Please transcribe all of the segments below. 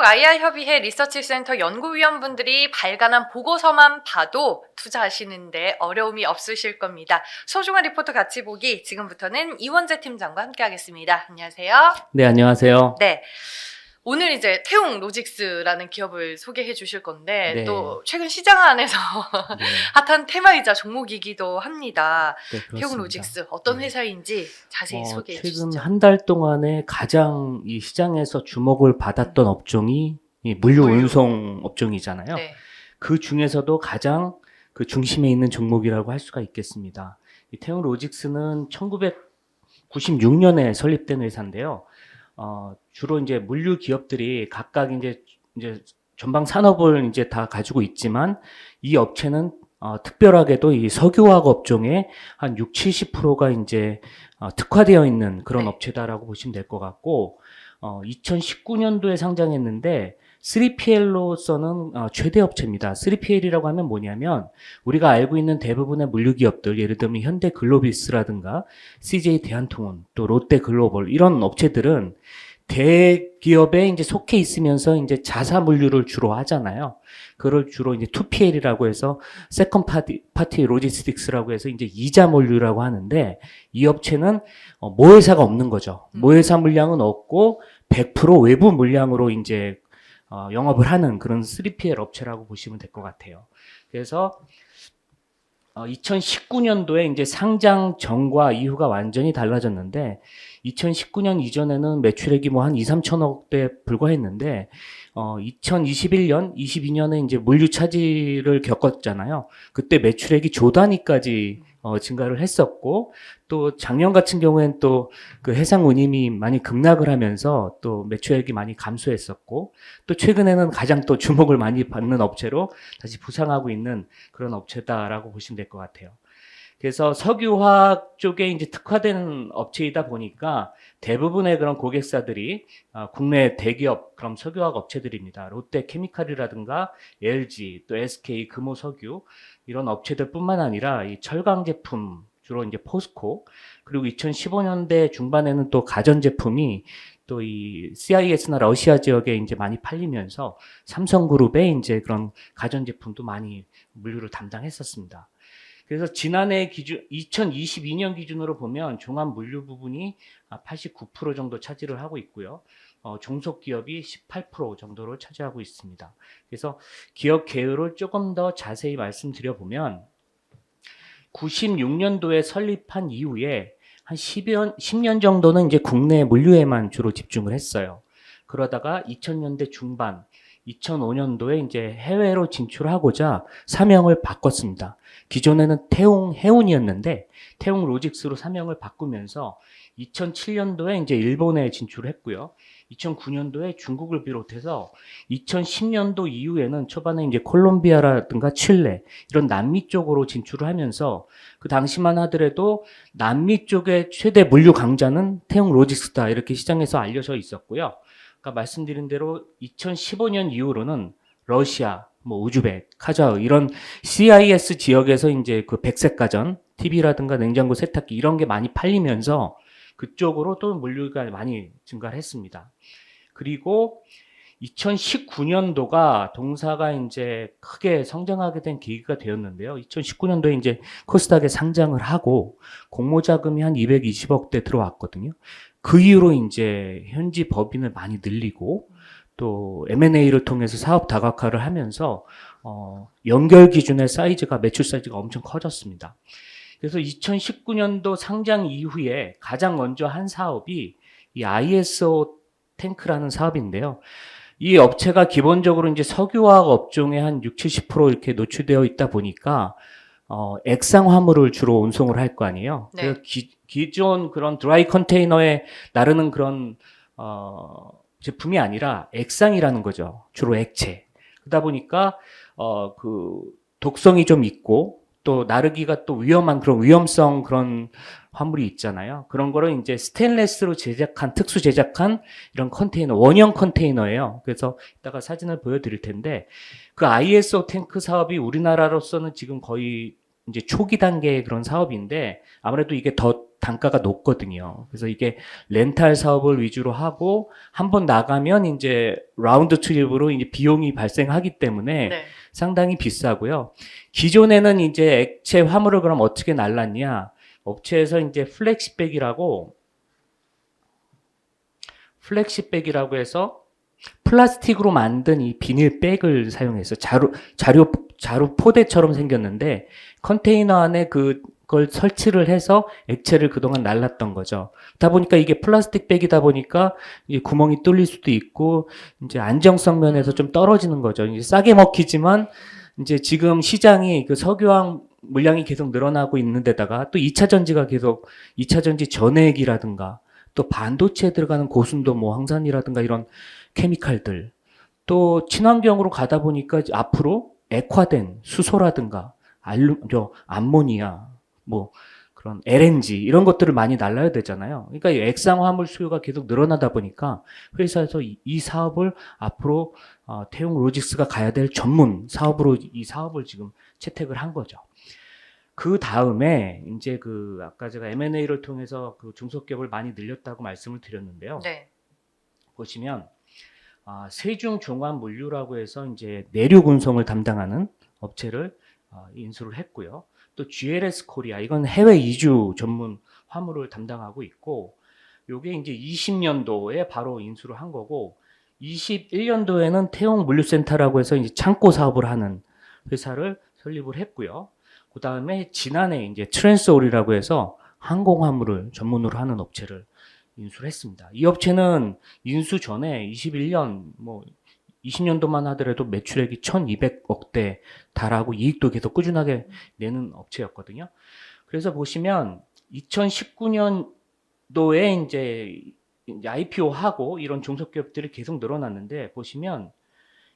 한국IR협의회 리서치센터 연구위원분들이 발간한 보고서만 봐도 투자하시는데 어려움이 없으실 겁니다. 소중한 리포트 같이 보기, 지금부터는 이원재 팀장과 함께하겠습니다. 안녕하세요. 네, 안녕하세요. 네. 오늘 이제 태웅 로직스라는 기업을 소개해 주실 건데 네. 또 최근 시장 안에서 네, 핫한 테마이자 종목이기도 합니다. 네, 태웅 그렇습니다. 로직스 어떤 네. 회사인지 자세히 소개해 최근 주시죠. 한 달 동안에 가장 이 시장에서 주목을 받았던 업종이 이 물류 물류. 운송 업종이잖아요. 네. 그 중에서도 가장 그 중심에 있는 종목이라고 할 수가 있겠습니다. 이 태웅 로직스는 1996년에 설립된 회사인데요. 주로 이제 물류 기업들이 각각 이제 전방 산업을 이제 다 가지고 있지만 이 업체는 특별하게도 이 석유화학 업종에 한 60-70%가 이제 특화되어 있는 그런 네. 업체다라고 보시면 될 것 같고, 2019년도에 상장했는데 3PL로서는 최대 업체입니다. 3PL이라고 하면 뭐냐면 우리가 알고 있는 대부분의 물류 기업들, 예를 들면 현대글로비스라든가 CJ 대한통운, 또 롯데글로벌 이런 업체들은 대기업에 이제 속해 있으면서 이제 자사 물류를 주로 하잖아요. 그걸 주로 이제 2PL이라고 해서 세컨 파티 로지스틱스라고 해서 이제 이자 물류라고 하는데, 이 업체는 모회사가 없는 거죠. 모회사 물량은 없고 100% 외부 물량으로 이제 영업을 하는 그런 3PL 업체라고 보시면 될 것 같아요. 그래서 2019년도에 이제 상장 전과 이후가 완전히 달라졌는데, 2019년 이전에는 매출액이 뭐 한 2-3천억대 불과했는데, 2021년, 22년에 이제 물류 차질을 겪었잖아요. 그때 매출액이 조 단위까지 증가를 했었고, 또 작년 같은 경우엔 또 그 해상 운임이 많이 급락을 하면서 또 매출액이 많이 감소했었고, 또 최근에는 가장 또 주목을 많이 받는 업체로 다시 부상하고 있는 그런 업체다라고 보시면 될 것 같아요. 그래서 석유화학 쪽에 이제 특화된 업체이다 보니까 대부분의 그런 고객사들이 국내 대기업 그럼 석유화학 업체들입니다. 롯데케미칼이라든가 LG, 또 SK, 금호석유 이런 업체들뿐만 아니라 이 철강 제품 주로 이제 포스코, 그리고 2015년대 중반에는 또 가전 제품이 또 이 CIS나 러시아 지역에 이제 많이 팔리면서 삼성그룹의 이제 그런 가전 제품도 많이 물류를 담당했었습니다. 그래서 지난해 기준 2022년 기준으로 보면 종합 물류 부분이 89% 정도 차지를 하고 있고요. 종속 기업이 18% 정도로 차지하고 있습니다. 그래서 기업 개요를 조금 더 자세히 말씀드려 보면, 96년도에 설립한 이후에 한 10년 정도는 이제 국내 물류에만 주로 집중을 했어요. 그러다가 2000년대 중반, 2005년도에 이제 해외로 진출하고자 사명을 바꿨습니다. 기존에는 태웅 해운이었는데 태웅 로직스로 사명을 바꾸면서 2007년도에 이제 일본에 진출했고요. 2009년도에 중국을 비롯해서 2010년도 이후에는 초반에 이제 콜롬비아라든가 칠레 이런 남미 쪽으로 진출을 하면서, 그 당시만 하더라도 남미 쪽의 최대 물류 강자는 태웅 로직스다 이렇게 시장에서 알려져 있었고요. 아까 말씀드린 대로 2015년 이후로는 러시아, 뭐 우즈벡, 카자흐 이런 CIS 지역에서 이제 그 백색 가전, TV라든가 냉장고, 세탁기 이런 게 많이 팔리면서 그쪽으로 또 물류가 많이 증가를 했습니다. 그리고 2019년도가 동사가 이제 크게 성장하게 된 계기가 되었는데요. 2019년도에 이제 코스닥에 상장을 하고 공모 자금이 한 220억대 들어왔거든요. 그 이후로 이제 현지 법인을 많이 늘리고 또 M&A를 통해서 사업 다각화를 하면서 연결 기준의 사이즈가, 매출 사이즈가 엄청 커졌습니다. 그래서 2019년도 상장 이후에 가장 먼저 한 사업이 이 ISO 탱크라는 사업인데요. 이 업체가 기본적으로 이제 석유화학 업종에 한 60-70% 이렇게 노출되어 있다 보니까 액상 화물을 주로 운송을 할 거 아니에요. 네. 그래서 기존 그런 드라이 컨테이너에 나르는 그런 제품이 아니라 액상이라는 거죠. 주로 액체. 그러다 보니까 그 독성이 좀 있고 또 나르기가 또 위험한 그런 위험성 그런 화물이 있잖아요. 그런 거를 이제 스테인레스로 특수 제작한 이런 컨테이너, 원형 컨테이너예요. 그래서 이따가 사진을 보여드릴 텐데, 그 ISO 탱크 사업이 우리나라로서는 지금 거의 이제 초기 단계의 그런 사업인데, 아무래도 이게 더 단가가 높거든요. 그래서 이게 렌탈 사업을 위주로 하고 한번 나가면 이제 라운드 트립으로 이제 비용이 발생하기 때문에 네. 상당히 비싸고요. 기존에는 이제 액체 화물을 그럼 어떻게 날랐냐? 업체에서 이제 플렉시백이라고 해서 플라스틱으로 만든 이 비닐백을 사용해서 자루 포대처럼 생겼는데 컨테이너 안에 그걸 설치를 해서 액체를 그동안 날랐던 거죠. 그러다 보니까 이게 플라스틱 백이다 보니까 이제 구멍이 뚫릴 수도 있고 이제 안정성 면에서 좀 떨어지는 거죠. 이제 싸게 먹히지만 이제 지금 시장이 그 석유화학 물량이 계속 늘어나고 있는 데다가 또 2차 전지가 계속 2차 전지 전해액이라든가 또 반도체에 들어가는 고순도 뭐 황산이라든가 이런 케미칼들 또 친환경으로 가다 보니까 앞으로 액화된 수소라든가 암모니아 뭐 그런 LNG 이런 것들을 많이 날라야 되잖아요. 그러니까 이 액상 화물 수요가 계속 늘어나다 보니까 회사에서 이 사업을 앞으로 태용 로직스가 가야 될 전문 사업으로 이 사업을 지금 채택을 한 거죠. 그 다음에 이제 그 아까 제가 M&A를 통해서 그 중소기업을 많이 늘렸다고 말씀을 드렸는데요. 네. 보시면 세중종합물류라고 해서 이제 내륙 운송을 담당하는 업체를 인수를 했고요. 또 GLS 코리아 이건 해외 이주 전문 화물을 담당하고 있고 요게 이제 20년도에 바로 인수를 한 거고 21년도에는 태용 물류센터라고 해서 이제 창고 사업을 하는 회사를 설립을 했고요. 그 다음에 지난해 이제 트랜스올이라고 해서 항공 화물을 전문으로 하는 업체를 인수를 했습니다. 이 업체는 인수 전에 21년 뭐 20년도만 하더라도 매출액이 1,200억대 달하고 이익도 계속 꾸준하게 내는 업체였거든요. 그래서 보시면 2019년도에 이제 IPO 하고 이런 중소기업들이 계속 늘어났는데 보시면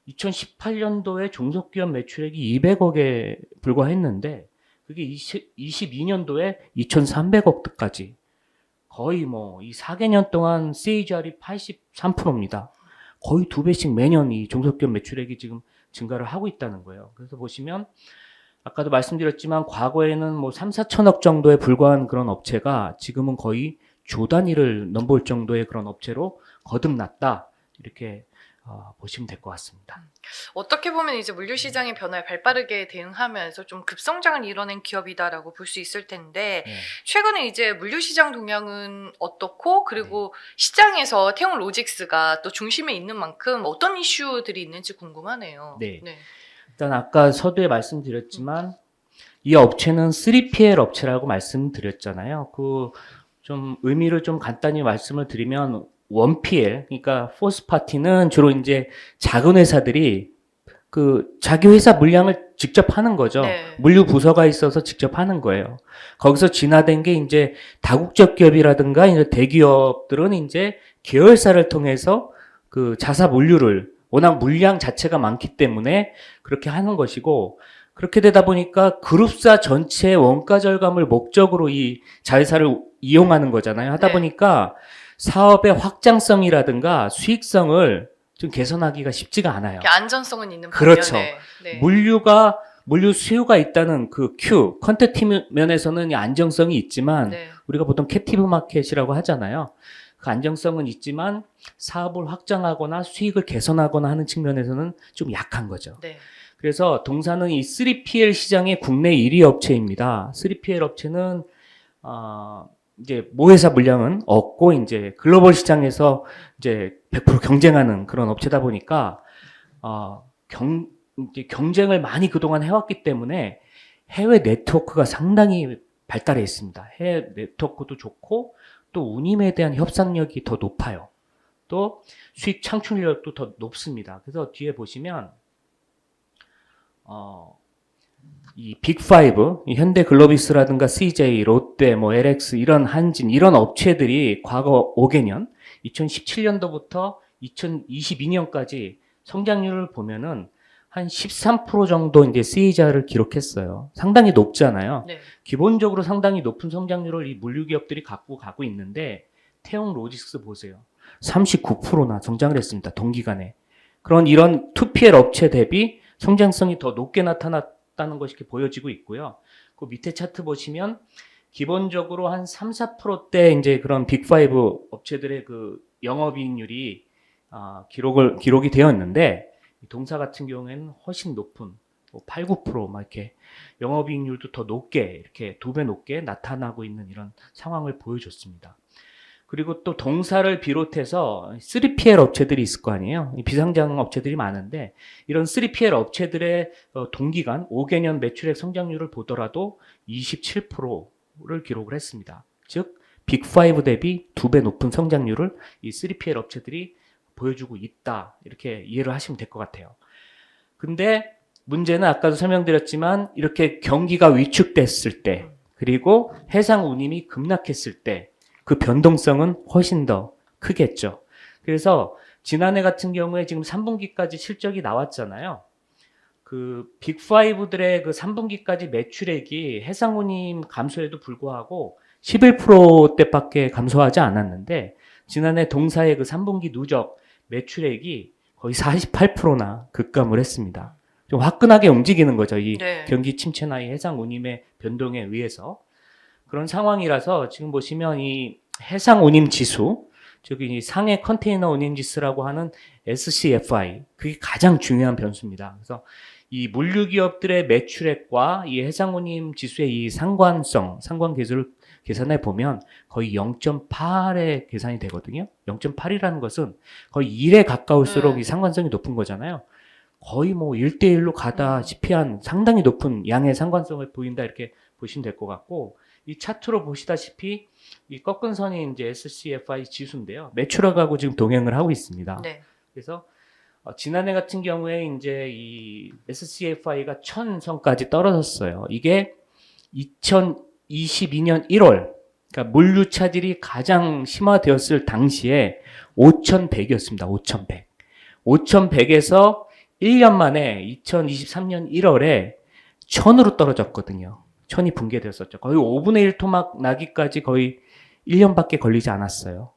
2018년도에 중소기업 매출액이 200억에 불과했는데 그게 22년도에 2,300억까지 거의 뭐 이 4개년 동안 CAGR이 83%입니다. 거의 2배씩 매년 이 중소기업 매출액이 지금 증가를 하고 있다는 거예요. 그래서 보시면 아까도 말씀드렸지만 과거에는 뭐 3, 4천억 정도에 불과한 그런 업체가 지금은 거의 조 단위를 넘볼 정도의 그런 업체로 거듭났다. 이렇게 보시면 될 것 같습니다. 어떻게 보면 이제 물류 시장의 변화에 발빠르게 대응하면서 좀 급성장을 이뤄낸 기업이다라고 볼 수 있을 텐데 네. 최근에 이제 물류 시장 동향은 어떻고 그리고 시장에서 태용 로직스가 또 중심에 있는 만큼 어떤 이슈들이 있는지 궁금하네요. 네. 일단 아까 서두에 말씀드렸지만 이 업체는 3PL 업체라고 말씀드렸잖아요. 그 좀 의미를 좀 간단히 말씀을 드리면 1PL, 그러니까 포스 파티는 주로 이제 작은 회사들이 그 자기 회사 물량을 직접 하는 거죠. 네. 물류 부서가 있어서 직접 하는 거예요. 거기서 진화된 게 이제 다국적 기업이라든가 이제 대기업들은 이제 계열사를 통해서 그 자사 물류를 워낙 물량 자체가 많기 때문에 그렇게 하는 것이고 그렇게 되다 보니까 그룹사 전체의 원가 절감을 목적으로 이 자회사를 이용하는 거잖아요. 하다 네. 보니까 사업의 확장성이라든가 수익성을 좀 개선하기가 쉽지가 않아요. 안전성은 있는 그렇죠. 반면에 네. 물류 수요가 있다는 그 퀀티티 면에서는 이 안정성이 있지만 네. 우리가 보통 캡티브 마켓이라고 하잖아요. 그 안정성은 있지만 사업을 확장하거나 수익을 개선하거나 하는 측면에서는 좀 약한 거죠. 네. 그래서 동사는 이 3PL 시장의 국내 1위 업체입니다. 3PL 업체는 이제 모회사 물량은 없고 이제 글로벌 시장에서 이제 100% 경쟁하는 그런 업체다 보니까 이제 경쟁을 많이 그동안 해왔기 때문에 해외 네트워크가 상당히 발달해 있습니다. 해외 네트워크도 좋고 또 운임에 대한 협상력이 더 높아요. 또 수익 창출력도 더 높습니다. 그래서 뒤에 보시면 이 빅5, 현대 글로비스라든가 CJ, 롯데, 뭐 LX 이런 한진 이런 업체들이 과거 5개년 2017년도부터 2022년까지 성장률을 보면은 한 13% 정도 이제 CAGR을 기록했어요. 상당히 높잖아요. 네. 기본적으로 상당히 높은 성장률을 이 물류 기업들이 갖고 가고 있는데 태용 로직스 보세요. 39%나 성장을 했습니다. 동기간에. 이런 2PL 업체 대비 성장성이 더 높게 나타났다는 것이 이렇게 보여지고 있고요. 그 밑에 차트 보시면 기본적으로 한 3, 4%대 이제 그런 빅5 업체들의 그 영업이익률이 기록이 되었는데 동사 같은 경우에는 훨씬 높은 8, 9%막 이렇게 영업이익률도 더 높게 이렇게 2배 높게 나타나고 있는 이런 상황을 보여줬습니다. 그리고 또 동사를 비롯해서 3PL 업체들이 있을 거 아니에요. 비상장 업체들이 많은데 이런 3PL 업체들의 동기간 5개년 매출액 성장률을 보더라도 27%를 기록을 했습니다. 즉 빅5 대비 2배 높은 성장률을 이 3PL 업체들이 보여주고 있다. 이렇게 이해를 하시면 될 것 같아요. 근데 문제는 아까도 설명드렸지만 이렇게 경기가 위축됐을 때 그리고 해상 운임이 급락했을 때 그 변동성은 훨씬 더 크겠죠. 그래서 지난해 같은 경우에 지금 3분기까지 실적이 나왔잖아요. 그 빅5들의 그 3분기까지 매출액이 해상 운임 감소에도 불구하고 11%대밖에 감소하지 않았는데 지난해 동사의 그 3분기 누적 매출액이 거의 48%나 급감을 했습니다. 좀 화끈하게 움직이는 거죠. 이 네. 경기 침체나 이 해상 운임의 변동에 의해서. 그런 상황이라서 지금 보시면 이 해상 운임 지수, 즉 이 상해 컨테이너 운임 지수라고 하는 SCFI, 그게 가장 중요한 변수입니다. 그래서 이 물류 기업들의 매출액과 이 해상 운임 지수의 이 상관 계수를 계산해 보면 거의 0.8에 계산이 되거든요. 0.8이라는 것은 거의 1에 가까울수록 이 상관성이 높은 거잖아요. 거의 뭐 1대1로 가다시피 한 상당히 높은 양의 상관성을 보인다 이렇게 보시면 될 것 같고 이 차트로 보시다시피 이 꺾은 선이 이제 SCFI 지수인데요. 매출액하고 지금 동행을 하고 있습니다. 네. 그래서 지난해 같은 경우에 이제 이 SCFI가 1000선까지 떨어졌어요. 이게 2022년 1월, 그러니까 물류 차질이 가장 심화되었을 당시에 5100이었습니다. 5100. 5100에서 1년 만에 2023년 1월에 1000으로 떨어졌거든요. 1000이 붕괴되었었죠. 거의 5분의 1 토막 나기까지 거의 1년밖에 걸리지 않았어요.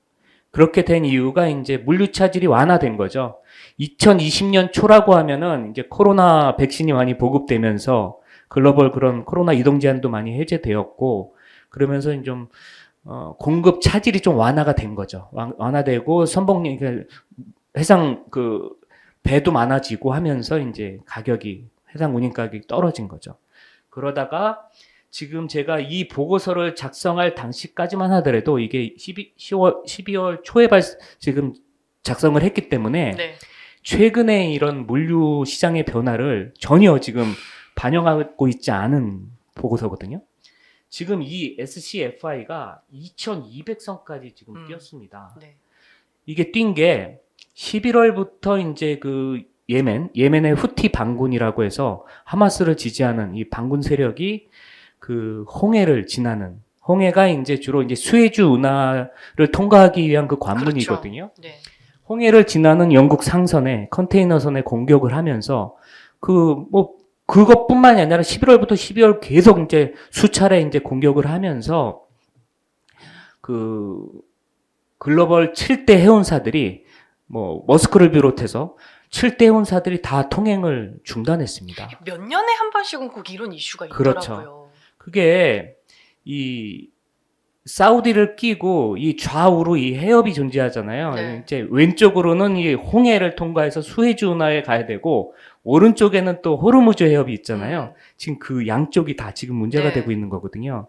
그렇게 된 이유가 이제 물류 차질이 완화된 거죠. 2020년 초라고 하면은 이제 코로나 백신이 많이 보급되면서 글로벌 그런 코로나 이동 제한도 많이 해제되었고 그러면서 좀 공급 차질이 좀 완화가 된 거죠. 완화되고 선봉 해상 그 배도 많아지고 하면서 이제 가격이 해상 운임 가격이 떨어진 거죠. 그러다가 지금 제가 이 보고서를 작성할 당시까지만 하더라도 이게 12월 초에 지금 작성을 했기 때문에 네. 최근에 이런 물류 시장의 변화를 전혀 지금 반영하고 있지 않은 보고서거든요. 지금 이 SCFI가 2200선까지 지금 뛰었습니다. 네. 이게 뛴 게 11월부터 이제 그 예멘의 후티 반군이라고 해서 하마스를 지지하는 이 반군 세력이 그 홍해를 지나는 홍해가 이제 주로 이제 수에즈 운하를 통과하기 위한 그 관문이거든요. 그렇죠. 네. 홍해를 지나는 영국 상선에 컨테이너선에 공격을 하면서 그것뿐만이 아니라 11월부터 12월 계속 이제 수차례 이제 공격을 하면서 그 글로벌 7대 해운사들이 머스크를 비롯해서 7대 해운사들이 다 통행을 중단했습니다. 몇 년에 한 번씩은 꼭 이런 이슈가 그렇죠. 있더라고요. 그게 이 사우디를 끼고 이 좌우로 이 해협이 존재하잖아요. 네. 이제 왼쪽으로는 이 홍해를 통과해서 수에즈 운하에 가야 되고 오른쪽에는 또 호르무즈 해협이 있잖아요. 지금 그 양쪽이 다 지금 문제가 네. 되고 있는 거거든요.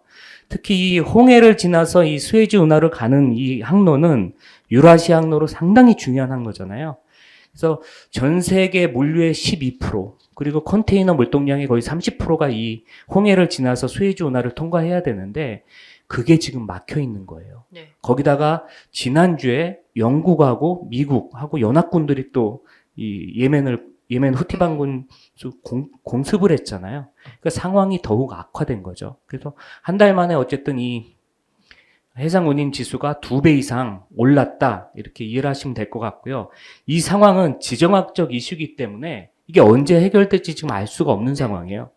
특히 이 홍해를 지나서 이 수에즈 운하를 가는 이 항로는 유라시아 항로로 상당히 중요한 항로잖아요. 그래서 전 세계 물류의 12% 그리고 컨테이너 물동량의 거의 30%가 이 홍해를 지나서 수에즈 운하를 통과해야 되는데 그게 지금 막혀 있는 거예요. 네. 거기다가 지난주에 영국하고 미국하고 연합군들이 또 이 예멘 후티 반군 공습을 했잖아요. 그러니까 상황이 더욱 악화된 거죠. 그래서 한 달 만에 어쨌든 이 해상 운임 지수가 2배 이상 올랐다 이렇게 이해를 하시면 될 것 같고요. 이 상황은 지정학적 이슈이기 때문에 이게 언제 해결될지 지금 알 수가 없는 상황이에요.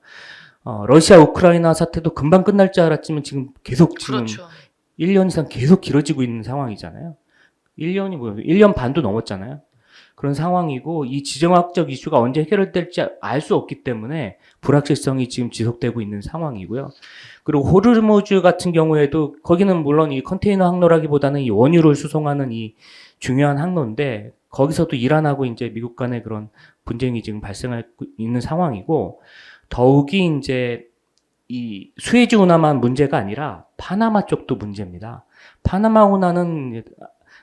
러시아 우크라이나 사태도 금방 끝날 줄 알았지만 지금 계속 그렇죠. 1년 이상 계속 길어지고 있는 상황이잖아요. 1년 반도 넘었잖아요. 그런 상황이고 이 지정학적 이슈가 언제 해결될지 알 수 없기 때문에 불확실성이 지금 지속되고 있는 상황이고요. 그리고 호르무즈 같은 경우에도 거기는 물론 이 컨테이너 항로라기보다는 이 원유를 수송하는 이 중요한 항로인데 거기서도 이란하고 이제 미국 간의 그런 분쟁이 지금 발생하고 있는 상황이고 더욱이 이제 이 수에즈 운하만 문제가 아니라 파나마 쪽도 문제입니다. 파나마 운하는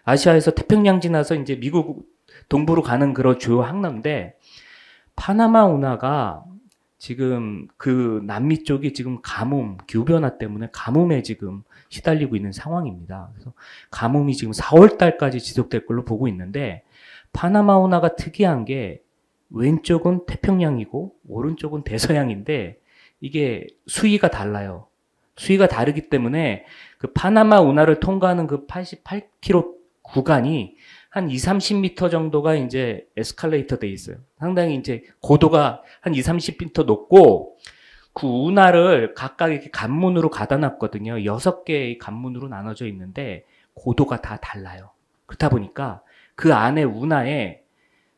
아시아에서 태평양 지나서 이제 미국 동부로 가는 그런 주요 항로인데 파나마 운하가 지금 그 남미 쪽이 지금 가뭄, 기후변화 때문에 가뭄에 지금 시달리고 있는 상황입니다. 그래서 가뭄이 지금 4월 달까지 지속될 걸로 보고 있는데 파나마 운하가 특이한 게 왼쪽은 태평양이고 오른쪽은 대서양인데 이게 수위가 달라요. 수위가 다르기 때문에 그 파나마 운하를 통과하는 그 88km 구간이 한 2, 30m 정도가 이제 에스컬레이터 돼 있어요. 상당히 이제 고도가 한 2, 30m 높고 그 운하를 각각 이렇게 관문으로 가다 놨거든요. 6개의 관문으로 나눠져 있는데 고도가 다 달라요. 그렇다 보니까 그 안에 운하에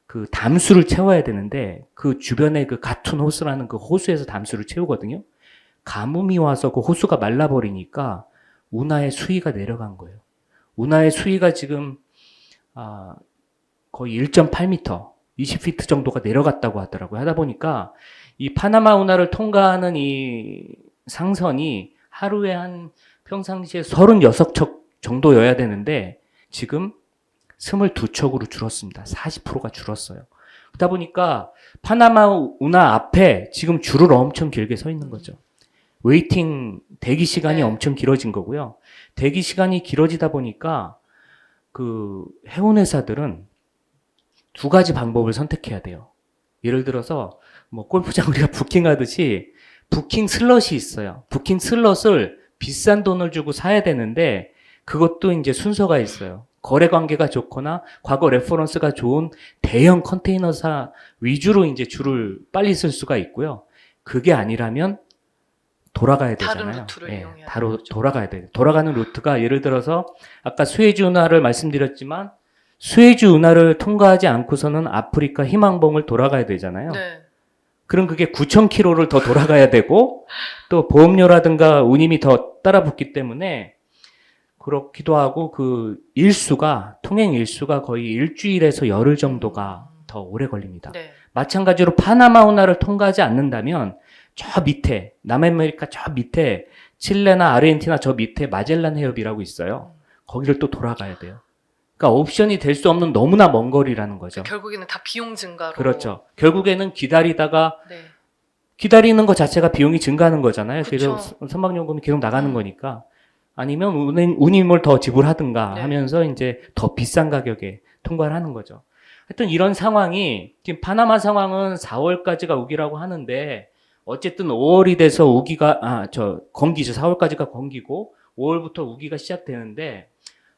그 담수를 채워야 되는데 그 주변에 그 가툰 호수라는 그 호수에서 담수를 채우거든요. 가뭄이 와서 그 호수가 말라버리니까 운하의 수위가 내려간 거예요. 운하의 수위가 지금 거의 1.8m, 20피트 정도가 내려갔다고 하더라고요. 하다 보니까 이 파나마 운하를 통과하는 이 상선이 하루에 한 평상시에 36척 정도여야 되는데 지금 22척으로 줄었습니다. 40%가 줄었어요. 그러다 보니까 파나마 운하 앞에 지금 줄을 엄청 길게 서 있는 거죠. 웨이팅 대기 시간이 엄청 길어진 거고요. 대기 시간이 길어지다 보니까 그 해운회사들은 두 가지 방법을 선택해야 돼요. 예를 들어서 뭐 골프장 우리가 부킹하듯이 부킹 슬롯이 있어요. 부킹 슬롯을 비싼 돈을 주고 사야 되는데 그것도 이제 순서가 있어요. 거래 관계가 좋거나 과거 레퍼런스가 좋은 대형 컨테이너사 위주로 이제 줄을 빨리 쓸 수가 있고요. 그게 아니라면 돌아가야 되잖아요. 다른 루트를 이용해야 바로 되죠. 돌아가야 돼요. 돌아가는 루트가 예를 들어서 아까 수에즈 운하를 말씀드렸지만 수에즈 운하를 통과하지 않고서는 아프리카 희망봉을 돌아가야 되잖아요. 네. 그럼 그게 9,000km를 더 돌아가야 되고 또 보험료라든가 운임이 더 따라붙기 때문에 그렇기도 하고 그 통행 일수가 거의 일주일에서 열흘 정도가 더 오래 걸립니다. 네. 마찬가지로 파나마 운하를 통과하지 않는다면 저 밑에 남아메리카 저 밑에 칠레나 아르헨티나 저 밑에 마젤란 해협이라고 있어요. 거기를 또 돌아가야 돼요. 그러니까 옵션이 될 수 없는 너무나 먼 거리라는 거죠. 결국에는 다 비용 증가로. 그렇죠. 결국에는 기다리다가 네. 기다리는 것 자체가 비용이 증가하는 거잖아요. 그쵸. 그래서 선박요금이 계속 나가는 거니까 아니면 운임을 더 지불하든가 네. 하면서 이제 더 비싼 가격에 통과를 하는 거죠. 하여튼 이런 상황이 지금 파나마 상황은 4월까지가 우기라고 하는데 어쨌든 5월이 돼서 건기죠. 4월까지가 건기고 5월부터 우기가 시작되는데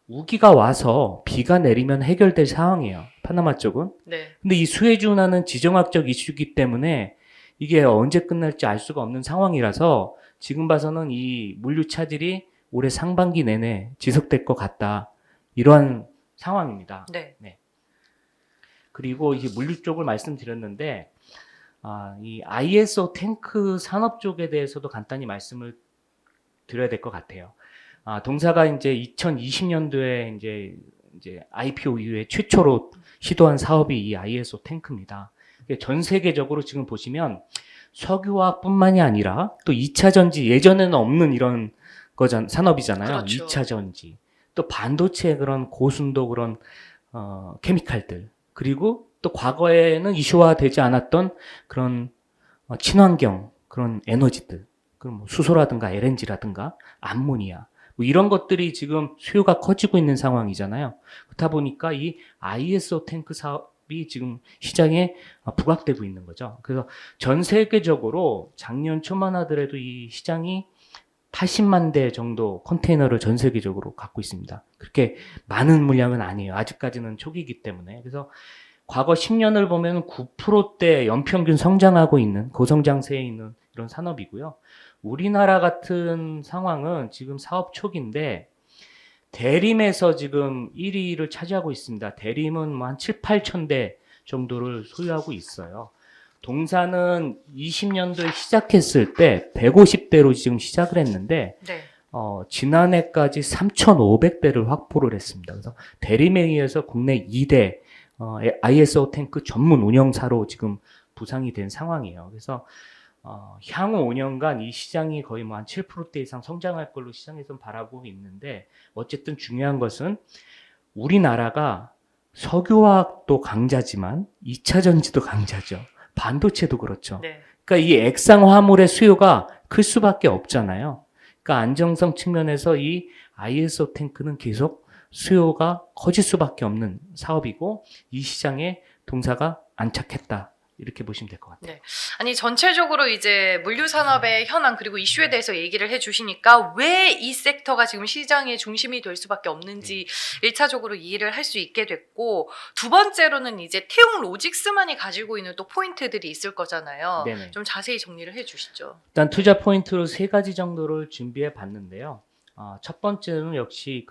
우기가 와서 비가 내리면 해결될 상황이에요. 파나마 쪽은. 네. 근데 이 수에즈 운하는 지정학적 이슈이기 때문에 이게 언제 끝날지 알 수가 없는 상황이라서 지금 봐서는 이 물류 차질이 올해 상반기 내내 지속될 것 같다. 이러한 상황입니다. 네. 그리고 이 물류 쪽을 말씀드렸는데 이 ISO 탱크 산업 쪽에 대해서도 간단히 말씀을 드려야 될 것 같아요. 동사가 이제 2020년도에 이제 IPO 이후에 최초로 시도한 사업이 이 ISO 탱크입니다. 전 세계적으로 지금 보시면 석유화뿐만이 아니라 또 2차 전지 예전에는 없는 이런 산업이잖아요. 그렇죠. 2차 전지, 또 반도체 그런 고순도 그런 케미칼들, 그리고 또 과거에는 이슈화되지 않았던 그런 친환경 그런 에너지들, 그럼 뭐 수소라든가 LNG라든가 암모니아 뭐 이런 것들이 지금 수요가 커지고 있는 상황이잖아요. 그렇다 보니까 이 ISO 탱크 사업이 지금 시장에 부각되고 있는 거죠. 그래서 전 세계적으로 작년 초만 하더라도 이 시장이 80만 대 정도 컨테이너를 전 세계적으로 갖고 있습니다. 그렇게 많은 물량은 아니에요. 아직까지는 초기이기 때문에. 그래서 과거 10년을 보면 9%대 연평균 성장하고 있는 고성장세에 있는 이런 산업이고요. 우리나라 같은 상황은 지금 사업 초기인데 대림에서 지금 1위를 차지하고 있습니다. 대림은 뭐 한 7, 8천 대 정도를 소유하고 있어요. 동사는 20년도에 시작했을 때 150대로 지금 시작을 했는데 네. 지난해까지 3,500대를 확보를 했습니다. 그래서 대림에 의해서 국내 2대 ISO 탱크 전문 운영사로 지금 부상이 된 상황이에요. 그래서 향후 5년간 이 시장이 거의 뭐 한 7%대 이상 성장할 걸로 시장에서는 바라보고 있는데, 어쨌든 중요한 것은 우리나라가 석유화학도 강자지만 2차 전지도 강자죠. 반도체도 그렇죠. 네. 그러니까 이 액상 화물의 수요가 클 수밖에 없잖아요. 그러니까 안정성 측면에서 이 ISO 탱크는 계속 수요가 커질 수밖에 없는 사업이고, 이 시장에 동사가 안착했다, 이렇게 보시면 될 것 같아요. 네. 아니, 전체적으로 이제 물류 산업의 현황 그리고 이슈에 대해서 얘기를 해주시니까 왜 이 섹터가 지금 시장의 중심이 될 수밖에 없는지 1차적으로 이해를 할 수 있게 됐고, 두 번째로는 이제 태용 로직스만이 가지고 있는 또 포인트들이 있을 거잖아요. 네네. 좀 자세히 정리를 해주시죠. 일단 투자 포인트로 3가지 정도를 준비해 봤는데요. 첫 번째는 역시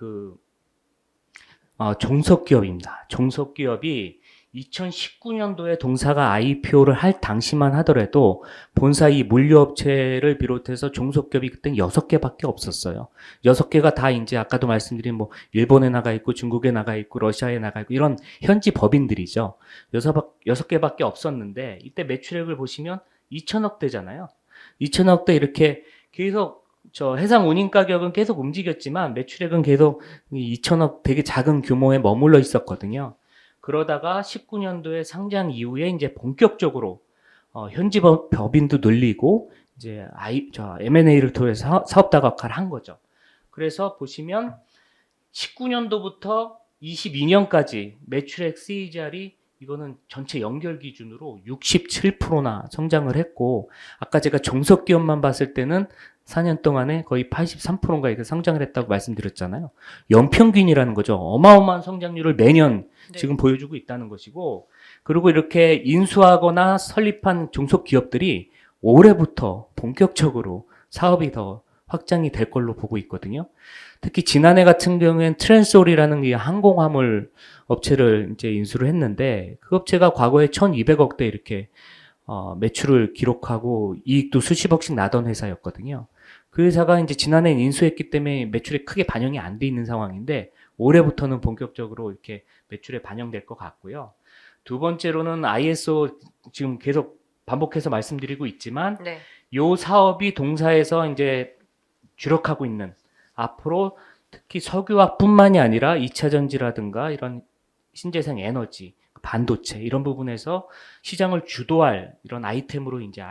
종속기업입니다. 종속기업이 2019년도에 동사가 IPO를 할 당시만 하더라도 본사 이 물류업체를 비롯해서 종속기업이 그때 6개밖에 없었어요. 6개가 다 이제 아까도 말씀드린 뭐 일본에 나가 있고 중국에 나가 있고 러시아에 나가 있고 이런 현지 법인들이죠. 6개밖에 없었는데, 이때 매출액을 보시면 2천억 대잖아요. 2천억 대 이렇게 계속 해상 운임 가격은 계속 움직였지만 매출액은 계속 2천억 되게 작은 규모에 머물러 있었거든요. 그러다가 19년도에 상장 이후에 이제 본격적으로 현지 법인도 늘리고 이제 M&A를 통해서 사업 다각화를 한 거죠. 그래서 보시면 19년도부터 22년까지 매출액 CAGR이 이거는 전체 연결 기준으로 67%나 성장을 했고, 아까 제가 종속기업만 봤을 때는 4년 동안에 거의 83%인가 이렇게 성장을 했다고 말씀드렸잖아요. 연평균이라는 거죠. 어마어마한 성장률을 매년 지금 보여주고 있다는 것이고, 그리고 이렇게 인수하거나 설립한 종속기업들이 올해부터 본격적으로 사업이 더 확장이 될 걸로 보고 있거든요. 특히 지난해 같은 경우엔 트랜솔이라는 이 항공화물 업체를 이제 인수를 했는데, 그 업체가 과거에 1,200억대 이렇게 매출을 기록하고 이익도 수십억씩 나던 회사였거든요. 그 회사가 이제 지난해 인수했기 때문에 매출에 크게 반영이 안 돼 있는 상황인데, 올해부터는 본격적으로 이렇게 매출에 반영될 것 같고요. 두 번째로는 ISO 지금 계속 반복해서 말씀드리고 있지만, 네. 요 사업이 동사에서 이제 주력하고 있는, 앞으로 특히 석유화뿐만이 아니라 2차 전지라든가 이런 신재생 에너지, 반도체 이런 부분에서 시장을 주도할 이런 아이템으로 이제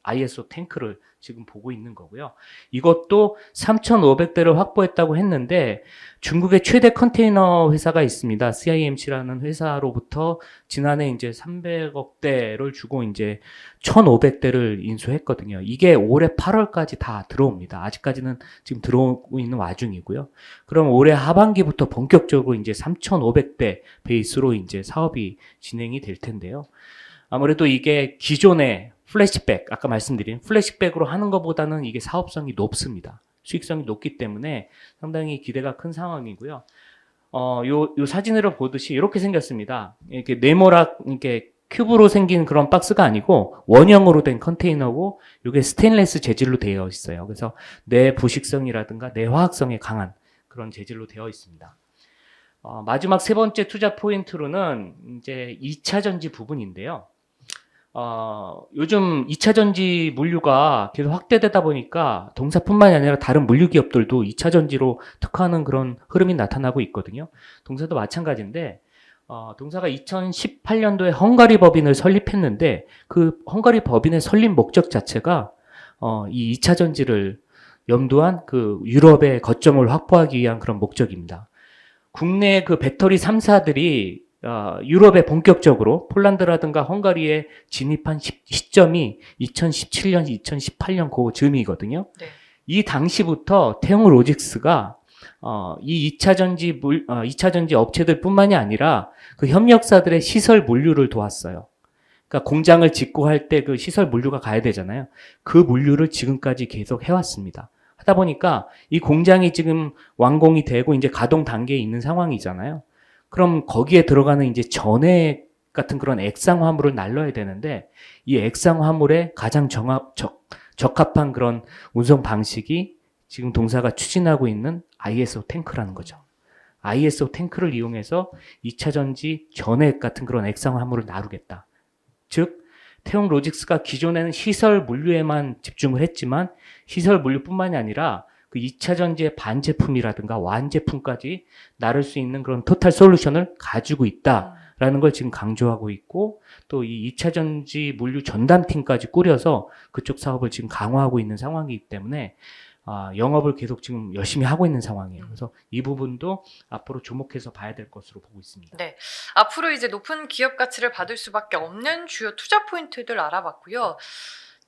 ISO 탱크를 지금 보고 있는 거고요. 이것도 3,500대를 확보했다고 했는데, 중국의 최대 컨테이너 회사가 있습니다. CIMC라는 회사로부터 지난해 이제 300억대를 주고 이제 1,500대를 인수했거든요. 이게 올해 8월까지 다 들어옵니다. 아직까지는 지금 들어오고 있는 와중이고요. 그럼 올해 하반기부터 본격적으로 이제 3,500대 베이스로 이제 사업이 진행이 될 텐데요. 아무래도 이게 기존의 플래시백, 아까 말씀드린 플래시백으로 하는 것보다는 이게 사업성이 높습니다. 수익성이 높기 때문에 상당히 기대가 큰 상황이고요. 요 사진으로 보듯이 이렇게 생겼습니다. 이렇게 네모락, 이렇게 큐브로 생긴 그런 박스가 아니고 원형으로 된 컨테이너고, 이게 스테인리스 재질로 되어 있어요. 그래서 내 부식성이라든가 내 화학성에 강한 그런 재질로 되어 있습니다. 마지막 세 번째 투자 포인트로는 이제 2차 전지 부분인데요. 요즘 2차 전지 물류가 계속 확대되다 보니까 동사뿐만이 아니라 다른 물류 기업들도 2차 전지로 특화하는 그런 흐름이 나타나고 있거든요. 동사도 마찬가지인데, 동사가 2018년도에 헝가리 법인을 설립했는데, 그 헝가리 법인의 설립 목적 자체가 이 2차 전지를 염두한 그 유럽의 거점을 확보하기 위한 그런 목적입니다. 국내 그 배터리 3사들이 유럽에 본격적으로 폴란드라든가 헝가리에 진입한 시점이 2017년, 2018년 그 즈음이거든요. 네. 이 당시부터 태용 로직스가 이 2차 전지 업체들 뿐만이 아니라 그 협력사들의 시설 물류를 도왔어요. 그러니까 공장을 짓고 할 때 그 시설 물류가 가야 되잖아요. 그 물류를 지금까지 계속 해왔습니다. 하다 보니까 이 공장이 지금 완공이 되고 이제 가동 단계에 있는 상황이잖아요. 그럼 거기에 들어가는 이제 전해 같은 그런 액상 화물을 날려야 되는데 이 액상 화물에 가장 적합한 그런 운송 방식이 지금 동사가 추진하고 있는 ISO 탱크라는 거죠. ISO 탱크를 이용해서 2차 전지 전해 같은 그런 액상 화물을 나르겠다. 즉 태용 로직스가 기존에는 시설 물류에만 집중을 했지만 시설 물류뿐만이 아니라 그 2차 전지의 반제품이라든가 완제품까지 나를 수 있는 그런 토탈 솔루션을 가지고 있다라는 걸 지금 강조하고 있고 또 이 2차 전지 물류 전담팀까지 꾸려서 그쪽 사업을 지금 강화하고 있는 상황이기 때문에 영업을 계속 지금 열심히 하고 있는 상황이에요. 그래서 이 부분도 앞으로 주목해서 봐야 될 것으로 보고 있습니다. 네, 앞으로 이제 높은 기업 가치를 받을 수밖에 없는 주요 투자 포인트들 알아봤고요.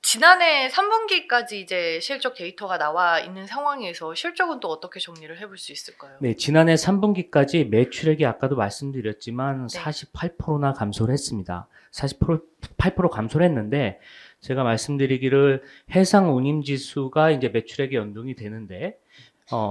지난해 3분기까지 이제 실적 데이터가 나와 있는 상황에서 실적은 또 어떻게 정리를 해볼 수 있을까요? 네, 지난해 3분기까지 매출액이 아까도 말씀드렸지만 네. 48%나 감소를 했습니다. 48% 감소를 했는데 제가 말씀드리기를 해상 운임 지수가 이제 매출액에 연동이 되는데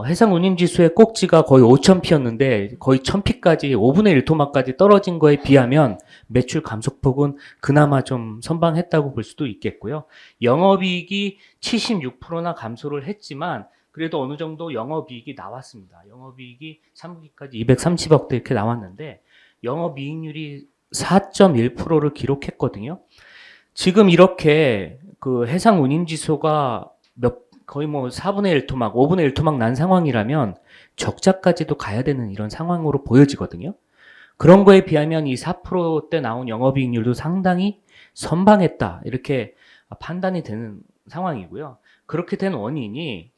해상 운임 지수의 꼭지가 거의 5,000피였는데 거의 1,000피까지 5분의 1 토막까지 떨어진 거에 비하면 매출 감소폭은 그나마 좀 선방했다고 볼 수도 있겠고요. 영업이익이 76%나 감소를 했지만 그래도 어느 정도 영업이익이 나왔습니다. 영업이익이 3분기까지 230억대 이렇게 나왔는데 영업이익률이 4.1%를 기록했거든요. 지금 이렇게 그 해상 운임 지수가 거의 뭐 4분의 1 토막, 5분의 1 토막 난 상황이라면 적자까지도 가야 되는 이런 상황으로 보여지거든요. 그런 거에 비하면 이 4%대 나온 영업이익률도 상당히 선방했다. 이렇게 판단이 되는 상황이고요. 그렇게 된 원인이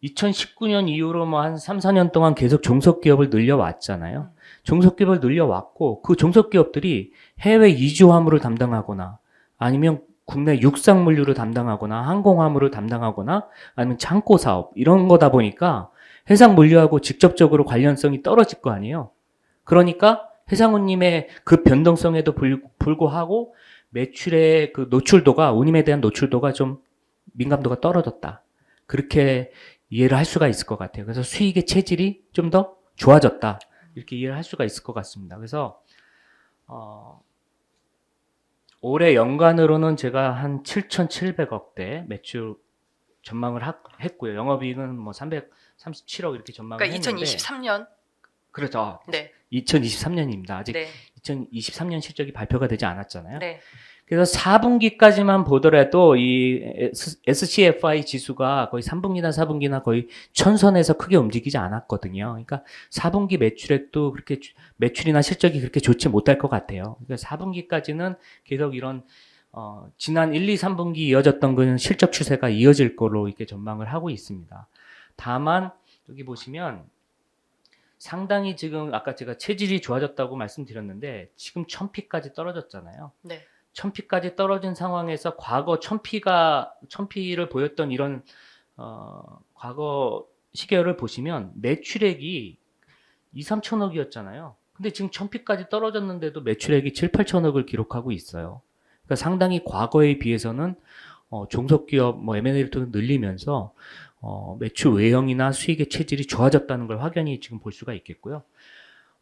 2019년 이후로 뭐 한 3, 4년 동안 계속 종속기업을 늘려왔잖아요. 종속기업을 늘려왔고 그 종속기업들이 해외 이주 화물을 담당하거나 아니면 국내 육상 물류를 담당하거나 항공 화물을 담당하거나 아니면 창고 사업 이런 거다 보니까 해상 물류하고 직접적으로 관련성이 떨어질 거 아니에요. 그러니까 해상운임의 그 변동성에도 불구하고 매출의 그 노출도가 운임에 대한 노출도가 좀 민감도가 떨어졌다. 그렇게 이해를 할 수가 있을 것 같아요. 그래서 수익의 체질이 좀 더 좋아졌다. 이렇게 이해를 할 수가 있을 것 같습니다. 그래서 올해 연간으로는 제가 한 7,700억대 매출 전망을 했고요. 영업이익은 뭐 337억 이렇게 전망을 그러니까 했는데 2023년. 그렇죠. 네. 2023년입니다. 아직 네. 2023년 실적이 발표가 되지 않았잖아요. 네. 그래서 4분기까지만 보더라도 이 SCFI 지수가 거의 3분기나 4분기나 거의 천선에서 크게 움직이지 않았거든요. 그러니까 4분기 매출액도 그렇게 매출이나 실적이 그렇게 좋지 못할 것 같아요. 그러니까 4분기까지는 계속 이런 지난 1, 2, 3분기 이어졌던 그 실적 추세가 이어질 걸로 이렇게 전망을 하고 있습니다. 다만 여기 보시면 상당히 지금 아까 제가 체질이 좋아졌다고 말씀드렸는데 지금 1000피까지 떨어졌잖아요. 네. 1000피까지 떨어진 상황에서 과거 1000피를 보였던 이런 과거 시계열을 보시면 매출액이 2, 3천억이었잖아요. 근데 지금 1000피까지 떨어졌는데도 매출액이 7, 8천억을 기록하고 있어요. 그러니까 상당히 과거에 비해서는 종속기업 뭐 M&A를 통해 늘리면서 매출 외형이나 수익의 체질이 좋아졌다는 걸 확연히 지금 볼 수가 있겠고요.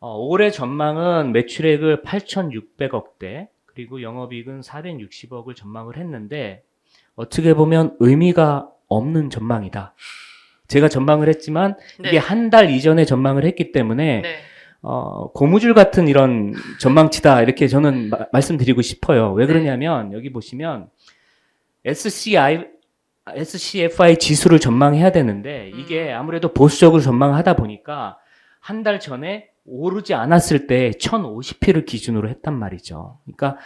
올해 전망은 매출액을 8,600억대 그리고 영업이익은 460억을 전망을 했는데 어떻게 보면 의미가 없는 전망이다. 제가 전망을 했지만 이게 네. 한 달 이전에 전망을 했기 때문에 네. 고무줄 같은 이런 전망치다 이렇게 저는 말씀드리고 싶어요. 왜 그러냐면 여기 보시면 SCFI 지수를 전망해야 되는데 이게 아무래도 보수적으로 전망하다 보니까 한 달 전에 오르지 않았을 때 1050피를 기준으로 했단 말이죠. 그러니까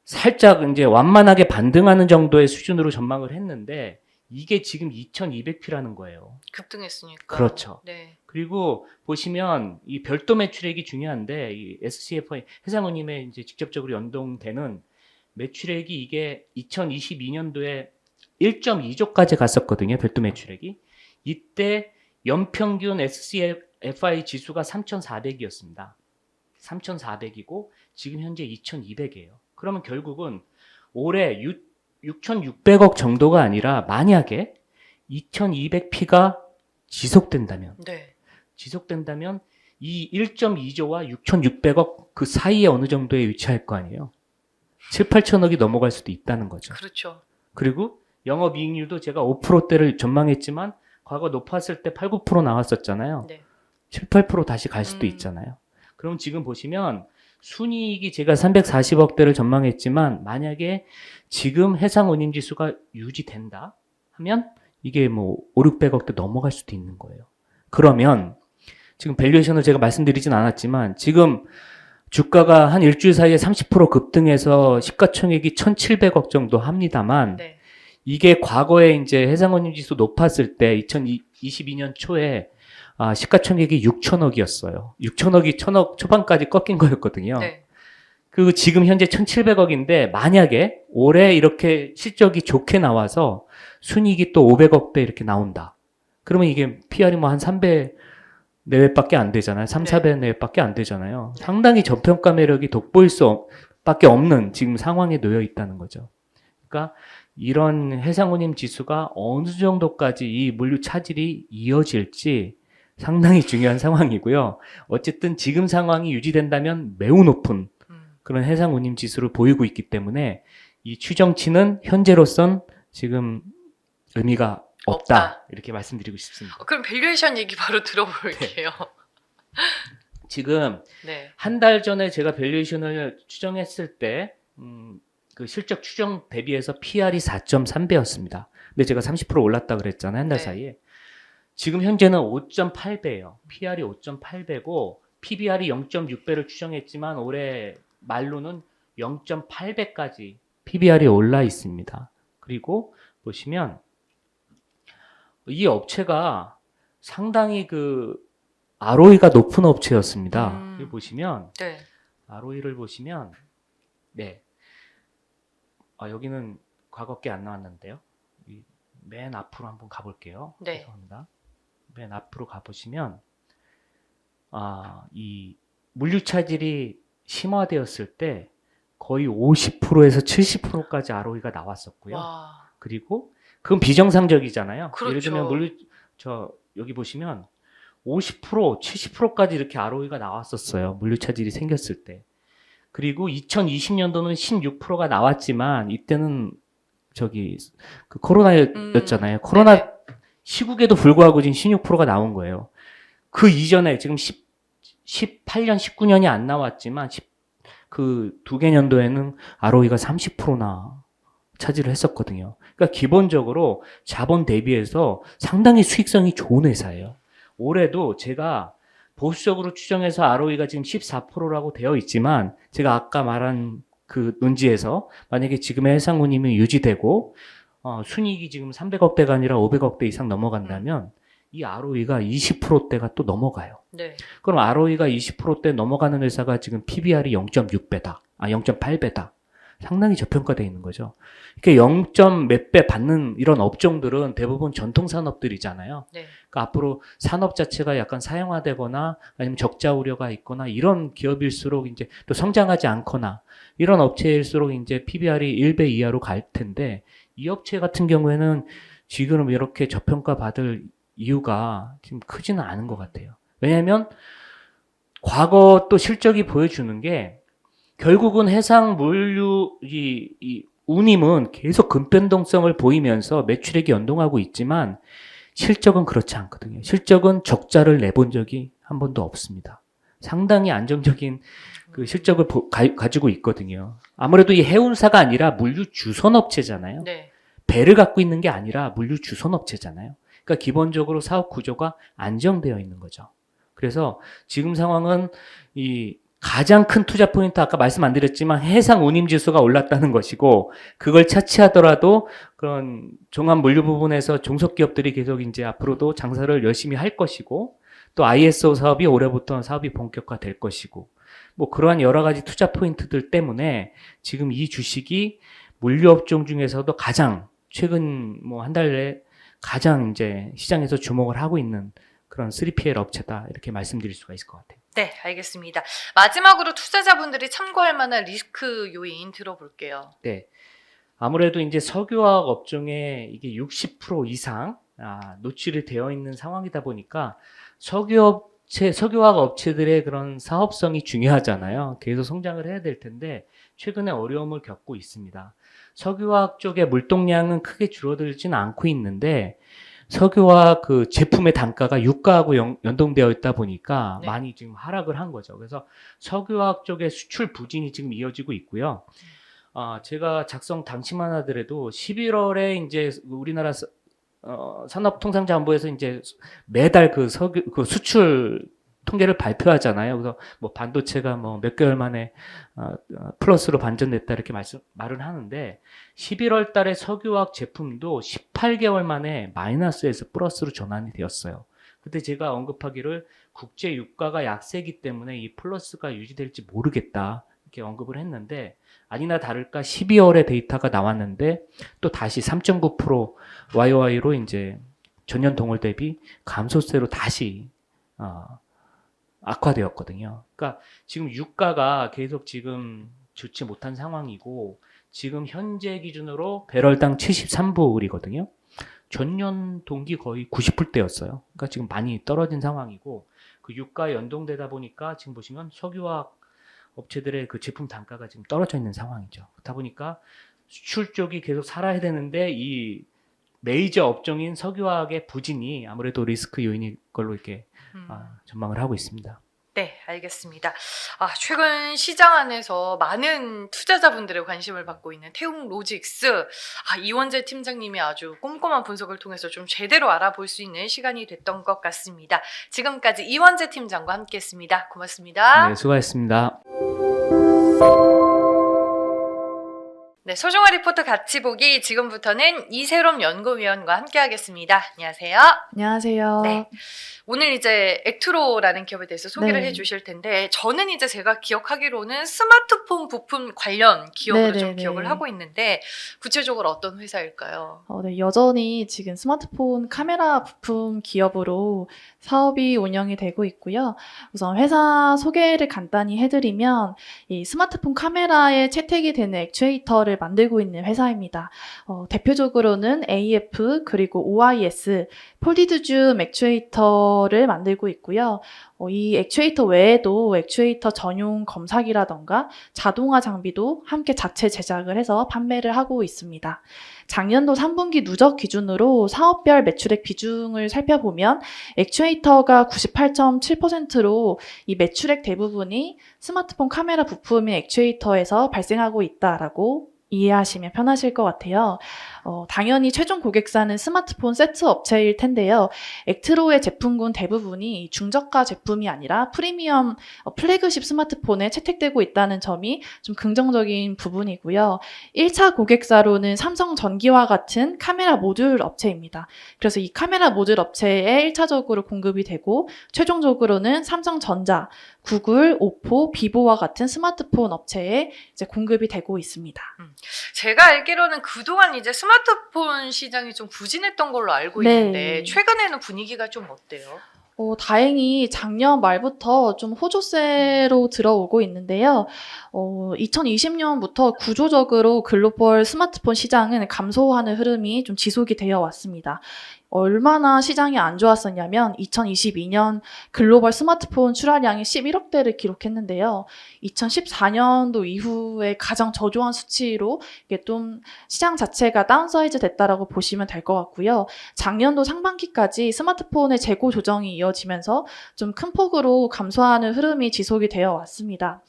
살짝 이제 완만하게 반등하는 정도의 수준으로 전망을 했는데 이게 지금 2200피라는 거예요. 급등했으니까. 그렇죠. 네. 그리고 보시면 이 별도 매출액이 중요한데 이 SCFI 해상운임에 이제 직접적으로 연동되는 매출액이 이게 2022년도에 1.2조까지 갔었거든요. 별도 매출액이. 이때 연평균 SCFI 지수가 3,400이었습니다. 3,400이고 지금 현재 2,200이에요. 그러면 결국은 올해 6,600억 정도가 아니라 만약에 2200P가 지속된다면 네. 이 1.2조와 6,600억 그 사이에 어느 정도에 위치할 거 아니에요. 7, 8천억이 넘어갈 수도 있다는 거죠. 그렇죠. 그리고 영업이익률도 제가 5%대를 전망했지만 과거 높았을 때 8, 9% 나왔었잖아요. 네. 7, 8% 다시 갈 수도 있잖아요. 그럼 지금 보시면 순이익이 제가 340억대를 전망했지만 만약에 지금 해상운임지수가 유지된다 하면 이게 뭐 5, 600억대 넘어갈 수도 있는 거예요. 그러면 지금 밸류에이션을 제가 말씀드리진 않았지만 지금 주가가 한 일주일 사이에 30% 급등해서 시가총액이 1,700억 정도 합니다만 네. 이게 과거에 이제 해상운임지수 높았을 때 2022년 초에 시가총액이 6천억이었어요. 6천억이 1,000억 초반까지 꺾인 거였거든요. 네. 그리고 지금 현재 1,700억인데 만약에 올해 이렇게 실적이 좋게 나와서 순이익이 또 500억대 이렇게 나온다. 그러면 이게 PR이 뭐 한 3배 내외밖에 안 되잖아요. 3, 네. 4배 내외밖에 안 되잖아요. 네. 상당히 저평가 매력이 돋보일 수밖에 없는 지금 상황에 놓여 있다는 거죠. 그러니까 이런 해상운임 지수가 어느 정도까지 이 물류 차질이 이어질지 상당히 중요한 상황이고요. 어쨌든 지금 상황이 유지된다면 매우 높은 그런 해상운임 지수를 보이고 있기 때문에 이 추정치는 현재로선 지금 의미가 없다. 이렇게 말씀드리고 싶습니다. 그럼 밸류에이션 얘기 바로 들어볼게요. 지금 네. 한 달 전에 제가 밸류에이션을 추정했을 때 그 실적 추정 대비해서 PR이 4.3배였습니다. 근데 제가 30% 올랐다 그랬잖아요. 한 달 네. 사이에. 지금 현재는 5.8배예요. PR이 5.8배고 PBR이 0.6배를 추정했지만 올해 말로는 0.8배까지 PBR이 올라 있습니다. 그리고 보시면 이 업체가 상당히 그 ROE가 높은 업체였습니다. 여기 보시면 네. ROE를 보시면 네. 여기는 과거 게 안 나왔는데요. 맨 앞으로 한번 가볼게요. 네. 죄송합니다. 맨 앞으로 가보시면 이 물류 차질이 심화되었을 때 거의 50%에서 70%까지 ROE가 나왔었고요. 와. 그리고 그건 비정상적이잖아요. 그렇죠. 예를 들면 여기 보시면 50%, 70%까지 이렇게 ROE가 나왔었어요. 물류 차질이 생겼을 때. 그리고 2020년도는 16%가 나왔지만 이때는 그 코로나였잖아요. 코로나 네네. 시국에도 불구하고 지금 16%가 나온 거예요. 그 이전에 지금 18년, 19년이 안 나왔지만 그 두 개 년도에는 ROE가 30%나 차지를 했었거든요. 그러니까 기본적으로 자본 대비해서 상당히 수익성이 좋은 회사예요. 올해도 제가 보수적으로 추정해서 ROE가 지금 14%라고 되어 있지만 제가 아까 말한 그 논지에서 만약에 지금의 해상운임이 유지되고 순이익이 지금 300억대가 아니라 500억대 이상 넘어간다면 이 ROE가 20%대가 또 넘어가요. 네. 그럼 ROE가 20%대 넘어가는 회사가 지금 PBR이 0.6배다. 0.8배다. 상당히 저평가되어 있는 거죠. 이렇게 0. 몇 배 받는 이런 업종들은 대부분 전통산업들이잖아요. 네. 그러니까 앞으로 산업 자체가 약간 사형화되거나 아니면 적자 우려가 있거나 이런 기업일수록 이제 또 성장하지 않거나 이런 업체일수록 이제 PBR이 1배 이하로 갈 텐데 이 업체 같은 경우에는 지금 이렇게 저평가 받을 이유가 지금 크지는 않은 것 같아요. 왜냐하면 과거 또 실적이 보여주는 게 결국은 해상 물류 이 운임은 계속 급변동성을 보이면서 매출액이 연동하고 있지만 실적은 그렇지 않거든요. 실적은 적자를 내본 적이 한 번도 없습니다. 상당히 안정적인 그 실적을 가지고 있거든요. 아무래도 이 해운사가 아니라 물류 주선업체잖아요. 네. 배를 갖고 있는 게 아니라 물류 주선업체잖아요. 그러니까 기본적으로 사업 구조가 안정되어 있는 거죠. 그래서 지금 상황은 이 가장 큰 투자 포인트 아까 말씀 안 드렸지만 해상 운임 지수가 올랐다는 것이고 그걸 차치하더라도 그런 종합 물류 부분에서 종속기업들이 계속 이제 앞으로도 장사를 열심히 할 것이고 또 ISO 사업이 올해부터 사업이 본격화될 것이고 뭐 그러한 여러 가지 투자 포인트들 때문에 지금 이 주식이 물류 업종 중에서도 가장 최근 뭐 한 달 내에 가장 이제 시장에서 주목을 하고 있는 그런 3PL 업체다 이렇게 말씀드릴 수가 있을 것 같아요. 네, 알겠습니다. 마지막으로 투자자분들이 참고할 만한 리스크 요인 들어볼게요. 네. 아무래도 이제 석유화학 업종에 이게 60% 이상 노출이 되어 있는 상황이다 보니까 석유화학 업체들의 그런 사업성이 중요하잖아요. 계속 성장을 해야 될 텐데 최근에 어려움을 겪고 있습니다. 석유화학 쪽의 물동량은 크게 줄어들지는 않고 있는데 석유화학 그 제품의 단가가 유가하고 연동되어 있다 보니까 네. 많이 지금 하락을 한 거죠. 그래서 석유화학 쪽의 수출 부진이 지금 이어지고 있고요. 제가 작성 당시만 하더라도 11월에 이제 우리나라 산업통상자원부에서 이제 매달 그 수출 통계를 발표하잖아요. 그래서 뭐 반도체가 뭐 몇 개월 만에 플러스로 반전됐다 이렇게 말을 하는데 11월 달에 석유화학 제품도 18개월 만에 마이너스에서 플러스로 전환이 되었어요. 그때 제가 언급하기를 국제 유가가 약세이기 때문에 이 플러스가 유지될지 모르겠다 이렇게 언급을 했는데 아니나 다를까 12월에 데이터가 나왔는데 또 다시 3.9% YOY로 이제 전년 동월 대비 감소세로 다시 악화되었거든요. 그러니까 지금 유가가 계속 지금 좋지 못한 상황이고 지금 현재 기준으로 배럴당 73불이거든요. 전년 동기 거의 90불대였어요. 그러니까 지금 많이 떨어진 상황이고 그 유가에 연동되다 보니까 지금 보시면 석유화학 업체들의 그 제품 단가가 지금 떨어져 있는 상황이죠. 그렇다 보니까 수출 쪽이 계속 살아야 되는데 이 메이저 업종인 석유화학의 부진이 아무래도 리스크 요인일 걸로 이렇게 전망을 하고 있습니다. 네, 알겠습니다. 최근 시장 안에서 많은 투자자분들의 관심을 받고 있는 태웅로직스. 이원재 팀장님이 아주 꼼꼼한 분석을 통해서 좀 제대로 알아볼 수 있는 시간이 됐던 것 같습니다. 지금까지 이원재 팀장과 함께했습니다. 고맙습니다. 네, 수고하셨습니다. 네, 소중한 리포터 같이 보기 지금부터는 이세롬 연구위원과 함께하겠습니다. 안녕하세요. 안녕하세요. 네. 오늘 이제 액트로라는 기업에 대해서 소개를 네. 해주실 텐데 저는 이제 제가 기억하기로는 스마트폰 부품 관련 기업으로 좀 네네네. 기억을 하고 있는데 구체적으로 어떤 회사일까요? 네, 여전히 지금 스마트폰 카메라 부품 기업으로 사업이 운영이 되고 있고요. 우선 회사 소개를 간단히 해드리면 이 스마트폰 카메라에 채택이 되는 액추에이터를 만들고 있는 회사입니다. 대표적으로는 AF 그리고 OIS 폴디드 줌 액추에이터를 만들고 있고요. 이 액추에이터 외에도 액추에이터 전용 검사기라던가 자동화 장비도 함께 자체 제작을 해서 판매를 하고 있습니다. 작년도 3분기 누적 기준으로 사업별 매출액 비중을 살펴보면 액추에이터가 98.7%로 이 매출액 대부분이 스마트폰 카메라 부품인 액추에이터에서 발생하고 있다라고 이해하시면 편하실 것 같아요. 당연히 최종 고객사는 스마트폰 세트 업체일 텐데요. 액트로의 제품군 대부분이 중저가 제품이 아니라 프리미엄 플래그십 스마트폰에 채택되고 있다는 점이 좀 긍정적인 부분이고요. 1차 고객사로는 삼성전기와 같은 카메라 모듈 업체입니다. 그래서 이 카메라 모듈 업체에 1차적으로 공급이 되고 최종적으로는 삼성전자, 구글, 오포, 비보와 같은 스마트폰 업체에 이제 공급이 되고 있습니다. 제가 알기로는 그동안 이제 스마트폰 시장이 좀 부진했던 걸로 알고 네. 있는데 최근에는 분위기가 좀 어때요? 다행히 작년 말부터 좀 호조세로 들어오고 있는데요. 2020년부터 구조적으로 글로벌 스마트폰 시장은 감소하는 흐름이 좀 지속이 되어 왔습니다. 얼마나 시장이 안 좋았었냐면 2022년 글로벌 스마트폰 출하량이 11억 대를 기록했는데요. 2014년도 이후에 가장 저조한 수치로 이게 좀 시장 자체가 다운사이즈 됐다라고 보시면 될 것 같고요. 작년도 상반기까지 스마트폰의 재고 조정이 이어지면서 좀 큰 폭으로 감소하는 흐름이 지속이 되어 왔습니다.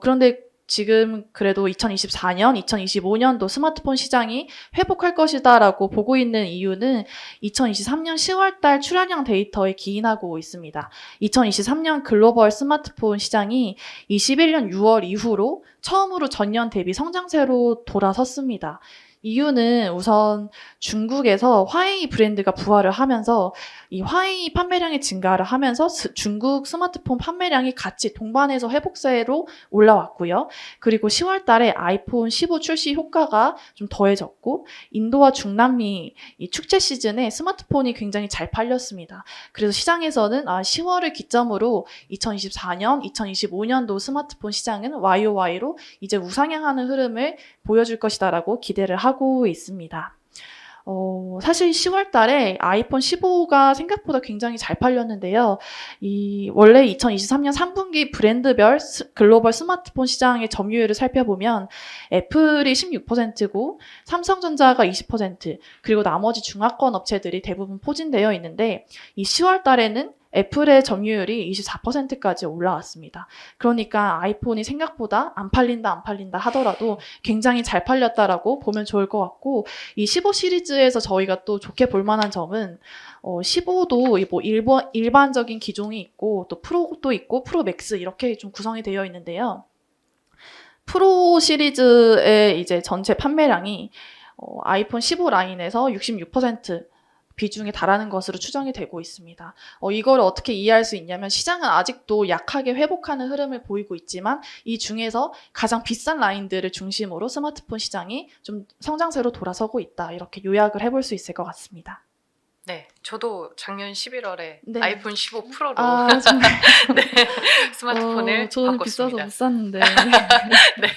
그런데 지금 그래도 2024년, 2025년도 스마트폰 시장이 회복할 것이다라고 보고 있는 이유는 2023년 10월달 출하량 데이터에 기인하고 있습니다. 2023년 글로벌 스마트폰 시장이 21년 6월 이후로 처음으로 전년 대비 성장세로 돌아섰습니다. 이유는 우선 중국에서 화웨이 브랜드가 부활을 하면서 이 화웨이 판매량이 증가를 하면서 중국 스마트폰 판매량이 같이 동반해서 회복세로 올라왔고요. 그리고 10월 달에 아이폰 15 출시 효과가 좀 더해졌고 인도와 중남미 이 축제 시즌에 스마트폰이 굉장히 잘 팔렸습니다. 그래서 시장에서는 10월을 기점으로 2024년, 2025년도 스마트폰 시장은 YOY로 이제 우상향하는 흐름을 보여줄 것이다라고 기대를 하고 있습니다. 사실 10월 달에 아이폰 15가 생각보다 굉장히 잘 팔렸는데요. 원래 2023년 3분기 브랜드별 글로벌 스마트폰 시장의 점유율을 살펴보면 애플이 16%고 삼성전자가 20%, 그리고 나머지 중화권 업체들이 대부분 포진되어 있는데 이 10월 달에는 애플의 점유율이 24%까지 올라왔습니다. 그러니까 아이폰이 생각보다 안 팔린다 하더라도 굉장히 잘 팔렸다라고 보면 좋을 것 같고, 이 15 시리즈에서 저희가 또 좋게 볼 만한 점은 15도 뭐 일반적인 기종이 있고 또 프로도 있고 프로 맥스 이렇게 좀 구성이 되어 있는데요. 프로 시리즈의 이제 전체 판매량이 아이폰 15 라인에서 66% 비중에 달하는 것으로 추정이 되고 있습니다. 이걸 어떻게 이해할 수 있냐면 시장은 아직도 약하게 회복하는 흐름을 보이고 있지만 이 중에서 가장 비싼 라인들을 중심으로 스마트폰 시장이 좀 성장세로 돌아서고 있다. 이렇게 요약을 해볼 수 있을 것 같습니다. 네, 저도 작년 11월에 네. 아이폰 15 프로로 정말. 네, 스마트폰을 저는 비싸서 바꿨습니다. 못 샀는데. 네.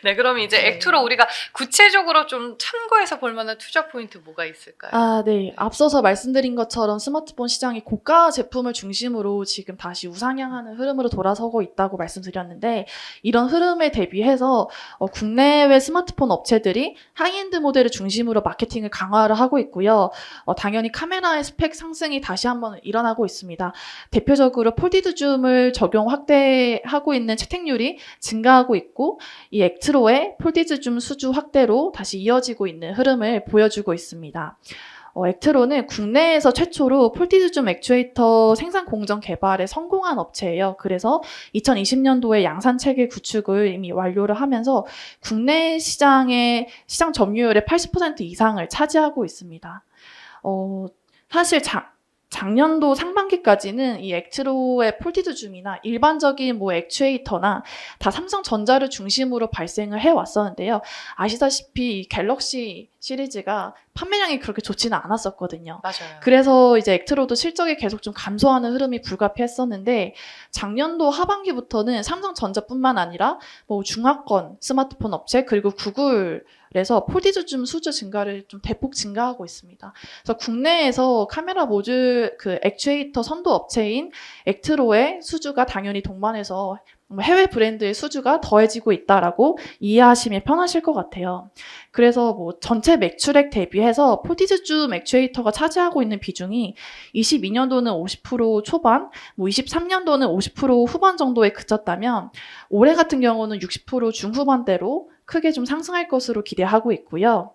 네, 그럼 이제 네. 액투로 우리가 구체적으로 좀 참고해서 볼 만한 투자 포인트 뭐가 있을까요? 네. 앞서서 말씀드린 것처럼 스마트폰 시장이 고가 제품을 중심으로 지금 다시 우상향하는 흐름으로 돌아서고 있다고 말씀드렸는데, 이런 흐름에 대비해서 국내외 스마트폰 업체들이 하이엔드 모델을 중심으로 마케팅을 강화를 하고 있고요. 당연히 카메라의 스펙 상승이 다시 한번 일어나고 있습니다. 대표적으로 폴디드 줌을 적용 확대하고 있는 채택률이 증가하고 있고, 이 액트로의 폴디드 줌 수주 확대로 다시 이어지고 있는 흐름을 보여주고 있습니다. 액트로는 국내에서 최초로 폴디드 줌 액추에이터 생산 공정 개발에 성공한 업체예요. 그래서 2020년도에 양산 체계 구축을 이미 완료를 하면서 국내 시장의 시장 점유율의 80% 이상을 차지하고 있습니다. 사실 작년도 상반기까지는 이 액트로의 폴디드 줌이나 일반적인 뭐 액추에이터나 다 삼성전자를 중심으로 발생을 해왔었는데요. 아시다시피 이 갤럭시 시리즈가 판매량이 그렇게 좋지는 않았었거든요. 맞아요. 그래서 이제 액트로도 실적이 계속 좀 감소하는 흐름이 불가피했었는데, 작년도 하반기부터는 삼성전자뿐만 아니라 뭐 중화권 스마트폰 업체 그리고 구글에서 폴디드 줌 수주 증가를 좀 대폭 증가하고 있습니다. 그래서 국내에서 카메라 모듈 그 액추에이터 선도 업체인 액트로의 수주가 당연히 동반해서 해외 브랜드의 수주가 더해지고 있다라고 이해하시면 편하실 것 같아요. 그래서 뭐 전체 매출액 대비해서 폴디드 줌 액추에이터가 차지하고 있는 비중이 22년도는 50% 초반, 뭐 23년도는 50% 후반 정도에 그쳤다면 올해 같은 경우는 60% 중후반대로 크게 좀 상승할 것으로 기대하고 있고요.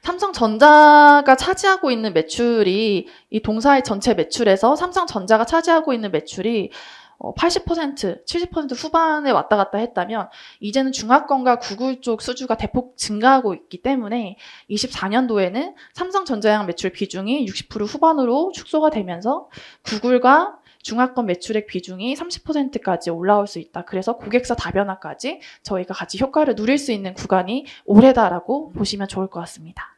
삼성전자가 차지하고 있는 매출이 이 동사의 전체 매출에서 삼성전자가 차지하고 있는 매출이 80%, 70% 후반에 왔다 갔다 했다면 이제는 중화권과 구글 쪽 수주가 대폭 증가하고 있기 때문에 24년도에는 삼성전자양 매출 비중이 60% 후반으로 축소가 되면서 구글과 중화권 매출액 비중이 30%까지 올라올 수 있다. 그래서 고객사 다변화까지 저희가 같이 효과를 누릴 수 있는 구간이 올해다라고 보시면 좋을 것 같습니다.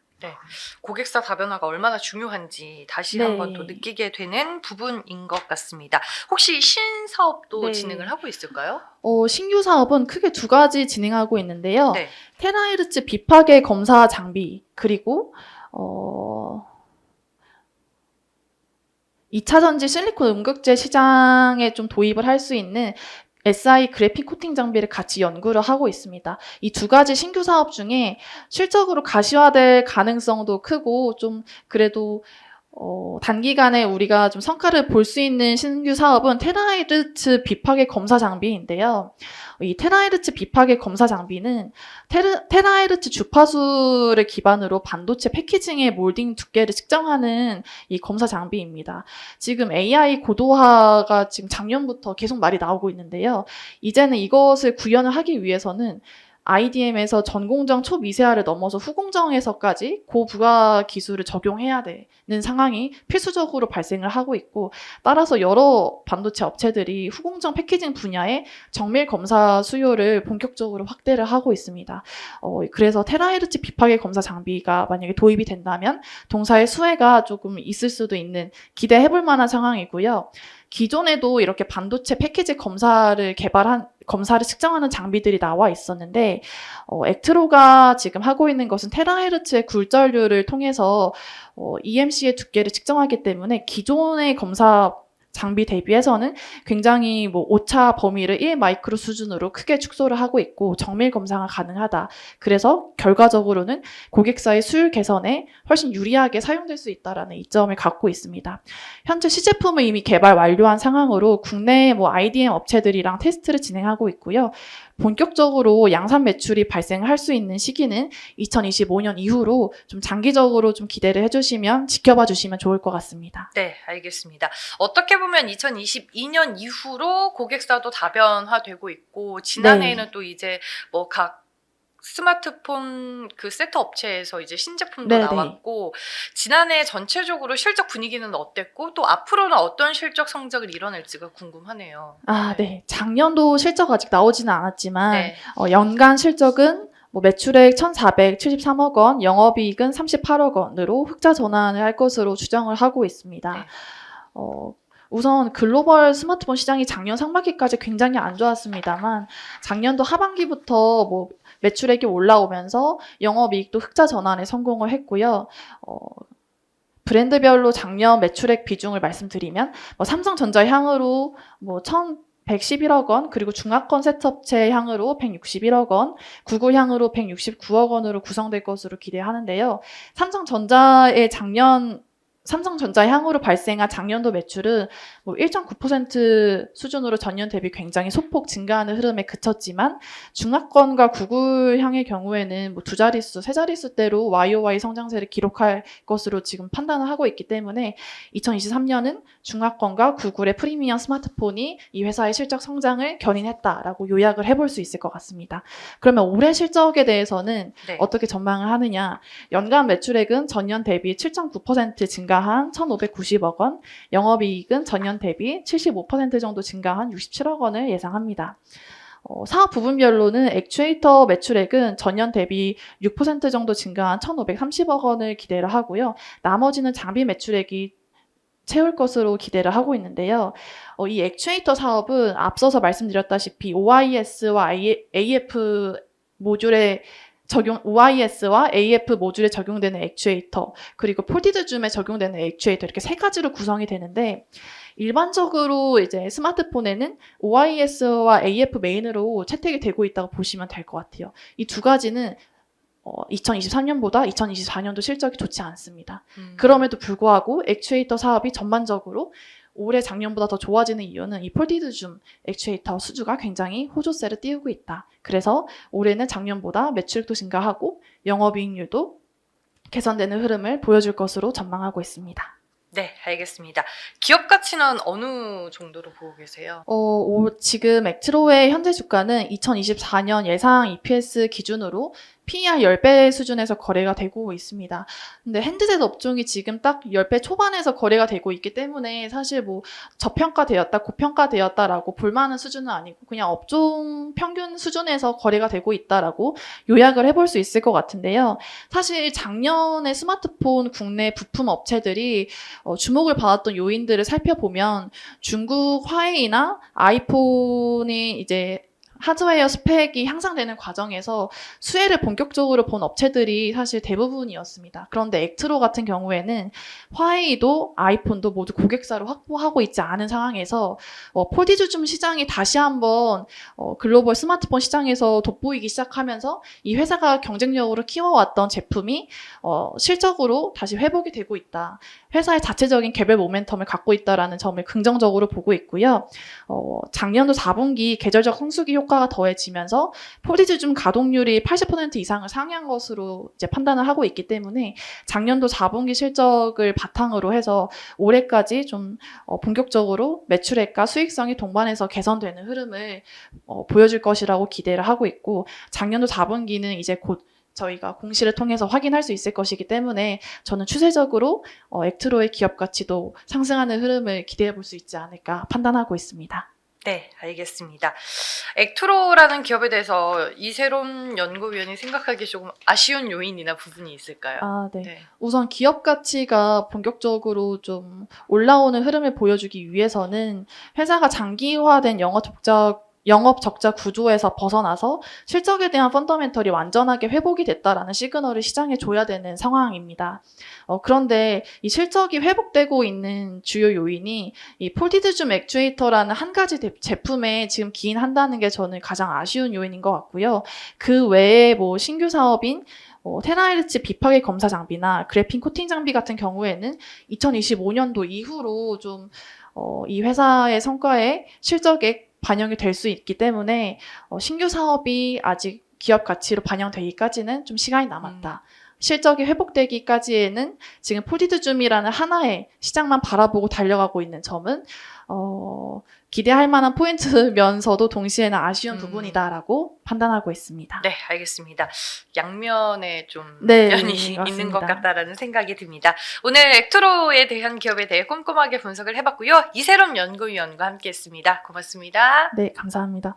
고객사 다변화가 얼마나 중요한지 다시 네. 한번 또 느끼게 되는 부분인 것 같습니다. 혹시 신사업도 네. 진행을 하고 있을까요? 신규 사업은 크게 두 가지 진행하고 있는데요. 네. 테라헤르츠 비파계 검사 장비, 그리고 2차 전지 실리콘 음극재 시장에 좀 도입을 할 수 있는 SI 그래픽 코팅 장비를 같이 연구를 하고 있습니다. 이 두 가지 신규 사업 중에 실적으로 가시화될 가능성도 크고 좀 그래도 단기간에 우리가 좀 성과를 볼 수 있는 신규 사업은 테라헤르츠 비파계 검사 장비인데요. 이 테라헤르츠 비파계 검사 장비는 테라헤르츠 주파수를 기반으로 반도체 패키징의 몰딩 두께를 측정하는 이 검사 장비입니다. 지금 AI 고도화가 지금 작년부터 계속 말이 나오고 있는데요. 이제는 이것을 구현을 하기 위해서는 IDM에서 전공정 초미세화를 넘어서 후공정에서까지 고부가 기술을 적용해야 되는 상황이 필수적으로 발생을 하고 있고, 따라서 여러 반도체 업체들이 후공정 패키징 분야의 정밀 검사 수요를 본격적으로 확대를 하고 있습니다. 그래서 테라헤르츠 비파계 검사 장비가 만약에 도입이 된다면 동사의 수혜가 조금 있을 수도 있는 기대해볼 만한 상황이고요. 기존에도 이렇게 반도체 패키지 검사를 측정하는 장비들이 나와 있었는데, 액트로가 지금 하고 있는 것은 테라헤르츠의 굴절률을 통해서 EMC의 두께를 측정하기 때문에 기존의 검사 장비 대비해서는 굉장히 오차 범위를 1 마이크로 수준으로 크게 축소를 하고 있고 정밀 검사가 가능하다. 그래서 결과적으로는 고객사의 수율 개선에 훨씬 유리하게 사용될 수 있다라는 이점을 갖고 있습니다. 현재 시제품을 이미 개발 완료한 상황으로 국내 IDM 업체들이랑 테스트를 진행하고 있고요. 본격적으로 양산 매출이 발생할 수 있는 시기는 2025년 이후로 좀 장기적으로 좀 기대를 해주시면 지켜봐 주시면 좋을 것 같습니다. 네, 알겠습니다. 어떻게 보면 2022년 이후로 고객사도 다변화되고 있고 지난해에는 또 이제 각 스마트폰 그 세트 업체에서 이제 신제품도 네네. 나왔고 지난해 전체적으로 실적 분위기는 어땠고 또 앞으로는 어떤 실적 성적을 이뤄낼지가 궁금하네요. 네. 작년도 실적 아직 나오지는 않았지만 네. 연간 실적은 매출액 1,473억 원, 영업이익은 38억 원으로 흑자 전환을 할 것으로 추정을 하고 있습니다. 네. 우선 글로벌 스마트폰 시장이 작년 상반기까지 굉장히 안 좋았습니다만 작년도 하반기부터 매출액이 올라오면서 영업이익도 흑자 전환에 성공을 했고요. 브랜드별로 작년 매출액 비중을 말씀드리면 삼성전자 향으로 1,111억 원, 그리고 중화권 세트업체 향으로 161억 원, 구글 향으로 169억 원으로 구성될 것으로 기대하는데요. 삼성전자 향으로 발생한 작년도 매출은 1.9% 수준으로 전년 대비 굉장히 소폭 증가하는 흐름에 그쳤지만 중화권과 구글 향의 경우에는 두 자릿수, 세 자릿수대로 YOY 성장세를 기록할 것으로 지금 판단을 하고 있기 때문에 2023년은 중화권과 구글의 프리미엄 스마트폰이 이 회사의 실적 성장을 견인했다라고 요약을 해볼 수 있을 것 같습니다. 그러면 올해 실적에 대해서는 네. 어떻게 전망을 하느냐? 연간 매출액은 전년 대비 7.9% 증가한 1,590억 원, 영업이익은 전년 대비 75% 정도 증가한 67억 원을 예상합니다. 사업 부분별로는 액추에이터 매출액은 전년 대비 6% 정도 증가한 1,530억 원을 기대를 하고요. 나머지는 장비 매출액이 채울 것으로 기대를 하고 있는데요. 이 액추에이터 사업은 앞서서 말씀드렸다시피 OIS와 AF 모듈에 OIS와 AF 모듈에 적용되는 액추에이터, 그리고 폴디드 줌에 적용되는 액추에이터, 이렇게 세 가지로 구성이 되는데, 일반적으로 이제 스마트폰에는 OIS와 AF 메인으로 채택이 되고 있다고 보시면 될 것 같아요. 이 두 가지는 2023년보다 2024년도 실적이 좋지 않습니다. 그럼에도 불구하고 액추에이터 사업이 전반적으로 올해 작년보다 더 좋아지는 이유는 이 폴디드 줌 액추에이터 수주가 굉장히 호조세를 띄우고 있다. 그래서 올해는 작년보다 매출액도 증가하고 영업이익률도 개선되는 흐름을 보여줄 것으로 전망하고 있습니다. 네, 알겠습니다. 기업 가치는 어느 정도로 보고 계세요? 지금 액트로의 현재 주가는 2024년 예상 EPS 기준으로 PER 10배 수준에서 거래가 되고 있습니다. 근데 핸드셋 업종이 지금 딱 10배 초반에서 거래가 되고 있기 때문에 사실 저평가되었다, 고평가되었다라고 볼 만한 수준은 아니고 그냥 업종 평균 수준에서 거래가 되고 있다라고 요약을 해볼 수 있을 것 같은데요. 사실 작년에 스마트폰 국내 부품 업체들이 주목을 받았던 요인들을 살펴보면 중국 화웨이나 아이폰이 이제 하드웨어 스펙이 향상되는 과정에서 수혜를 본격적으로 본 업체들이 사실 대부분이었습니다. 그런데 액트로 같은 경우에는 화웨이도 아이폰도 모두 고객사를 확보하고 있지 않은 상황에서 폴디드 줌 시장이 다시 한번 글로벌 스마트폰 시장에서 돋보이기 시작하면서 이 회사가 경쟁력으로 키워왔던 제품이 실적으로 다시 회복이 되고 있다. 회사의 자체적인 개별 모멘텀을 갖고 있다라는 점을 긍정적으로 보고 있고요. 작년도 4분기 계절적 성수기 효과가 더해지면서 폴디드 줌 가동률이 80% 이상을 상회한 것으로 이제 판단을 하고 있기 때문에 작년도 4분기 실적을 바탕으로 해서 올해까지 좀 본격적으로 매출액과 수익성이 동반해서 개선되는 흐름을 보여줄 것이라고 기대를 하고 있고, 작년도 4분기는 이제 곧 저희가 공시를 통해서 확인할 수 있을 것이기 때문에 저는 추세적으로 액트로의 기업 가치도 상승하는 흐름을 기대해 볼 수 있지 않을까 판단하고 있습니다. 네, 알겠습니다. 액트로라는 기업에 대해서 이세롬 연구위원이 생각하기에 조금 아쉬운 요인이나 부분이 있을까요? 아, 네. 네. 우선 기업 가치가 본격적으로 좀 올라오는 흐름을 보여주기 위해서는 회사가 장기화된 영업 적자 구조에서 벗어나서 실적에 대한 펀더멘털이 완전하게 회복이 됐다라는 시그널을 시장에 줘야 되는 상황입니다. 그런데 이 실적이 회복되고 있는 주요 요인이 이 폴티드줌 액추에이터라는 한 가지 제품에 지금 기인한다는 게 저는 가장 아쉬운 요인인 것 같고요. 그 외에 뭐 신규 사업인 테라헤르츠 비파괴 검사 장비나 그래핀 코팅 장비 같은 경우에는 2025년도 이후로 좀 이 회사의 성과에 실적에 반영이 될 수 있기 때문에 신규 사업이 아직 기업 가치로 반영되기까지는 좀 시간이 남았다. 실적이 회복되기까지에는 지금 폴티드줌이라는 하나의 시장만 바라보고 달려가고 있는 점은 기대할 만한 포인트면서도 동시에는 아쉬운 부분이다라고 판단하고 있습니다. 네, 알겠습니다. 양면에 좀 네, 면이 있는 맞습니다. 것 같다라는 생각이 듭니다. 오늘 액트로에 대한 기업에 대해 꼼꼼하게 분석을 해봤고요. 이세롬 연구위원과 함께했습니다. 고맙습니다. 네, 감사합니다.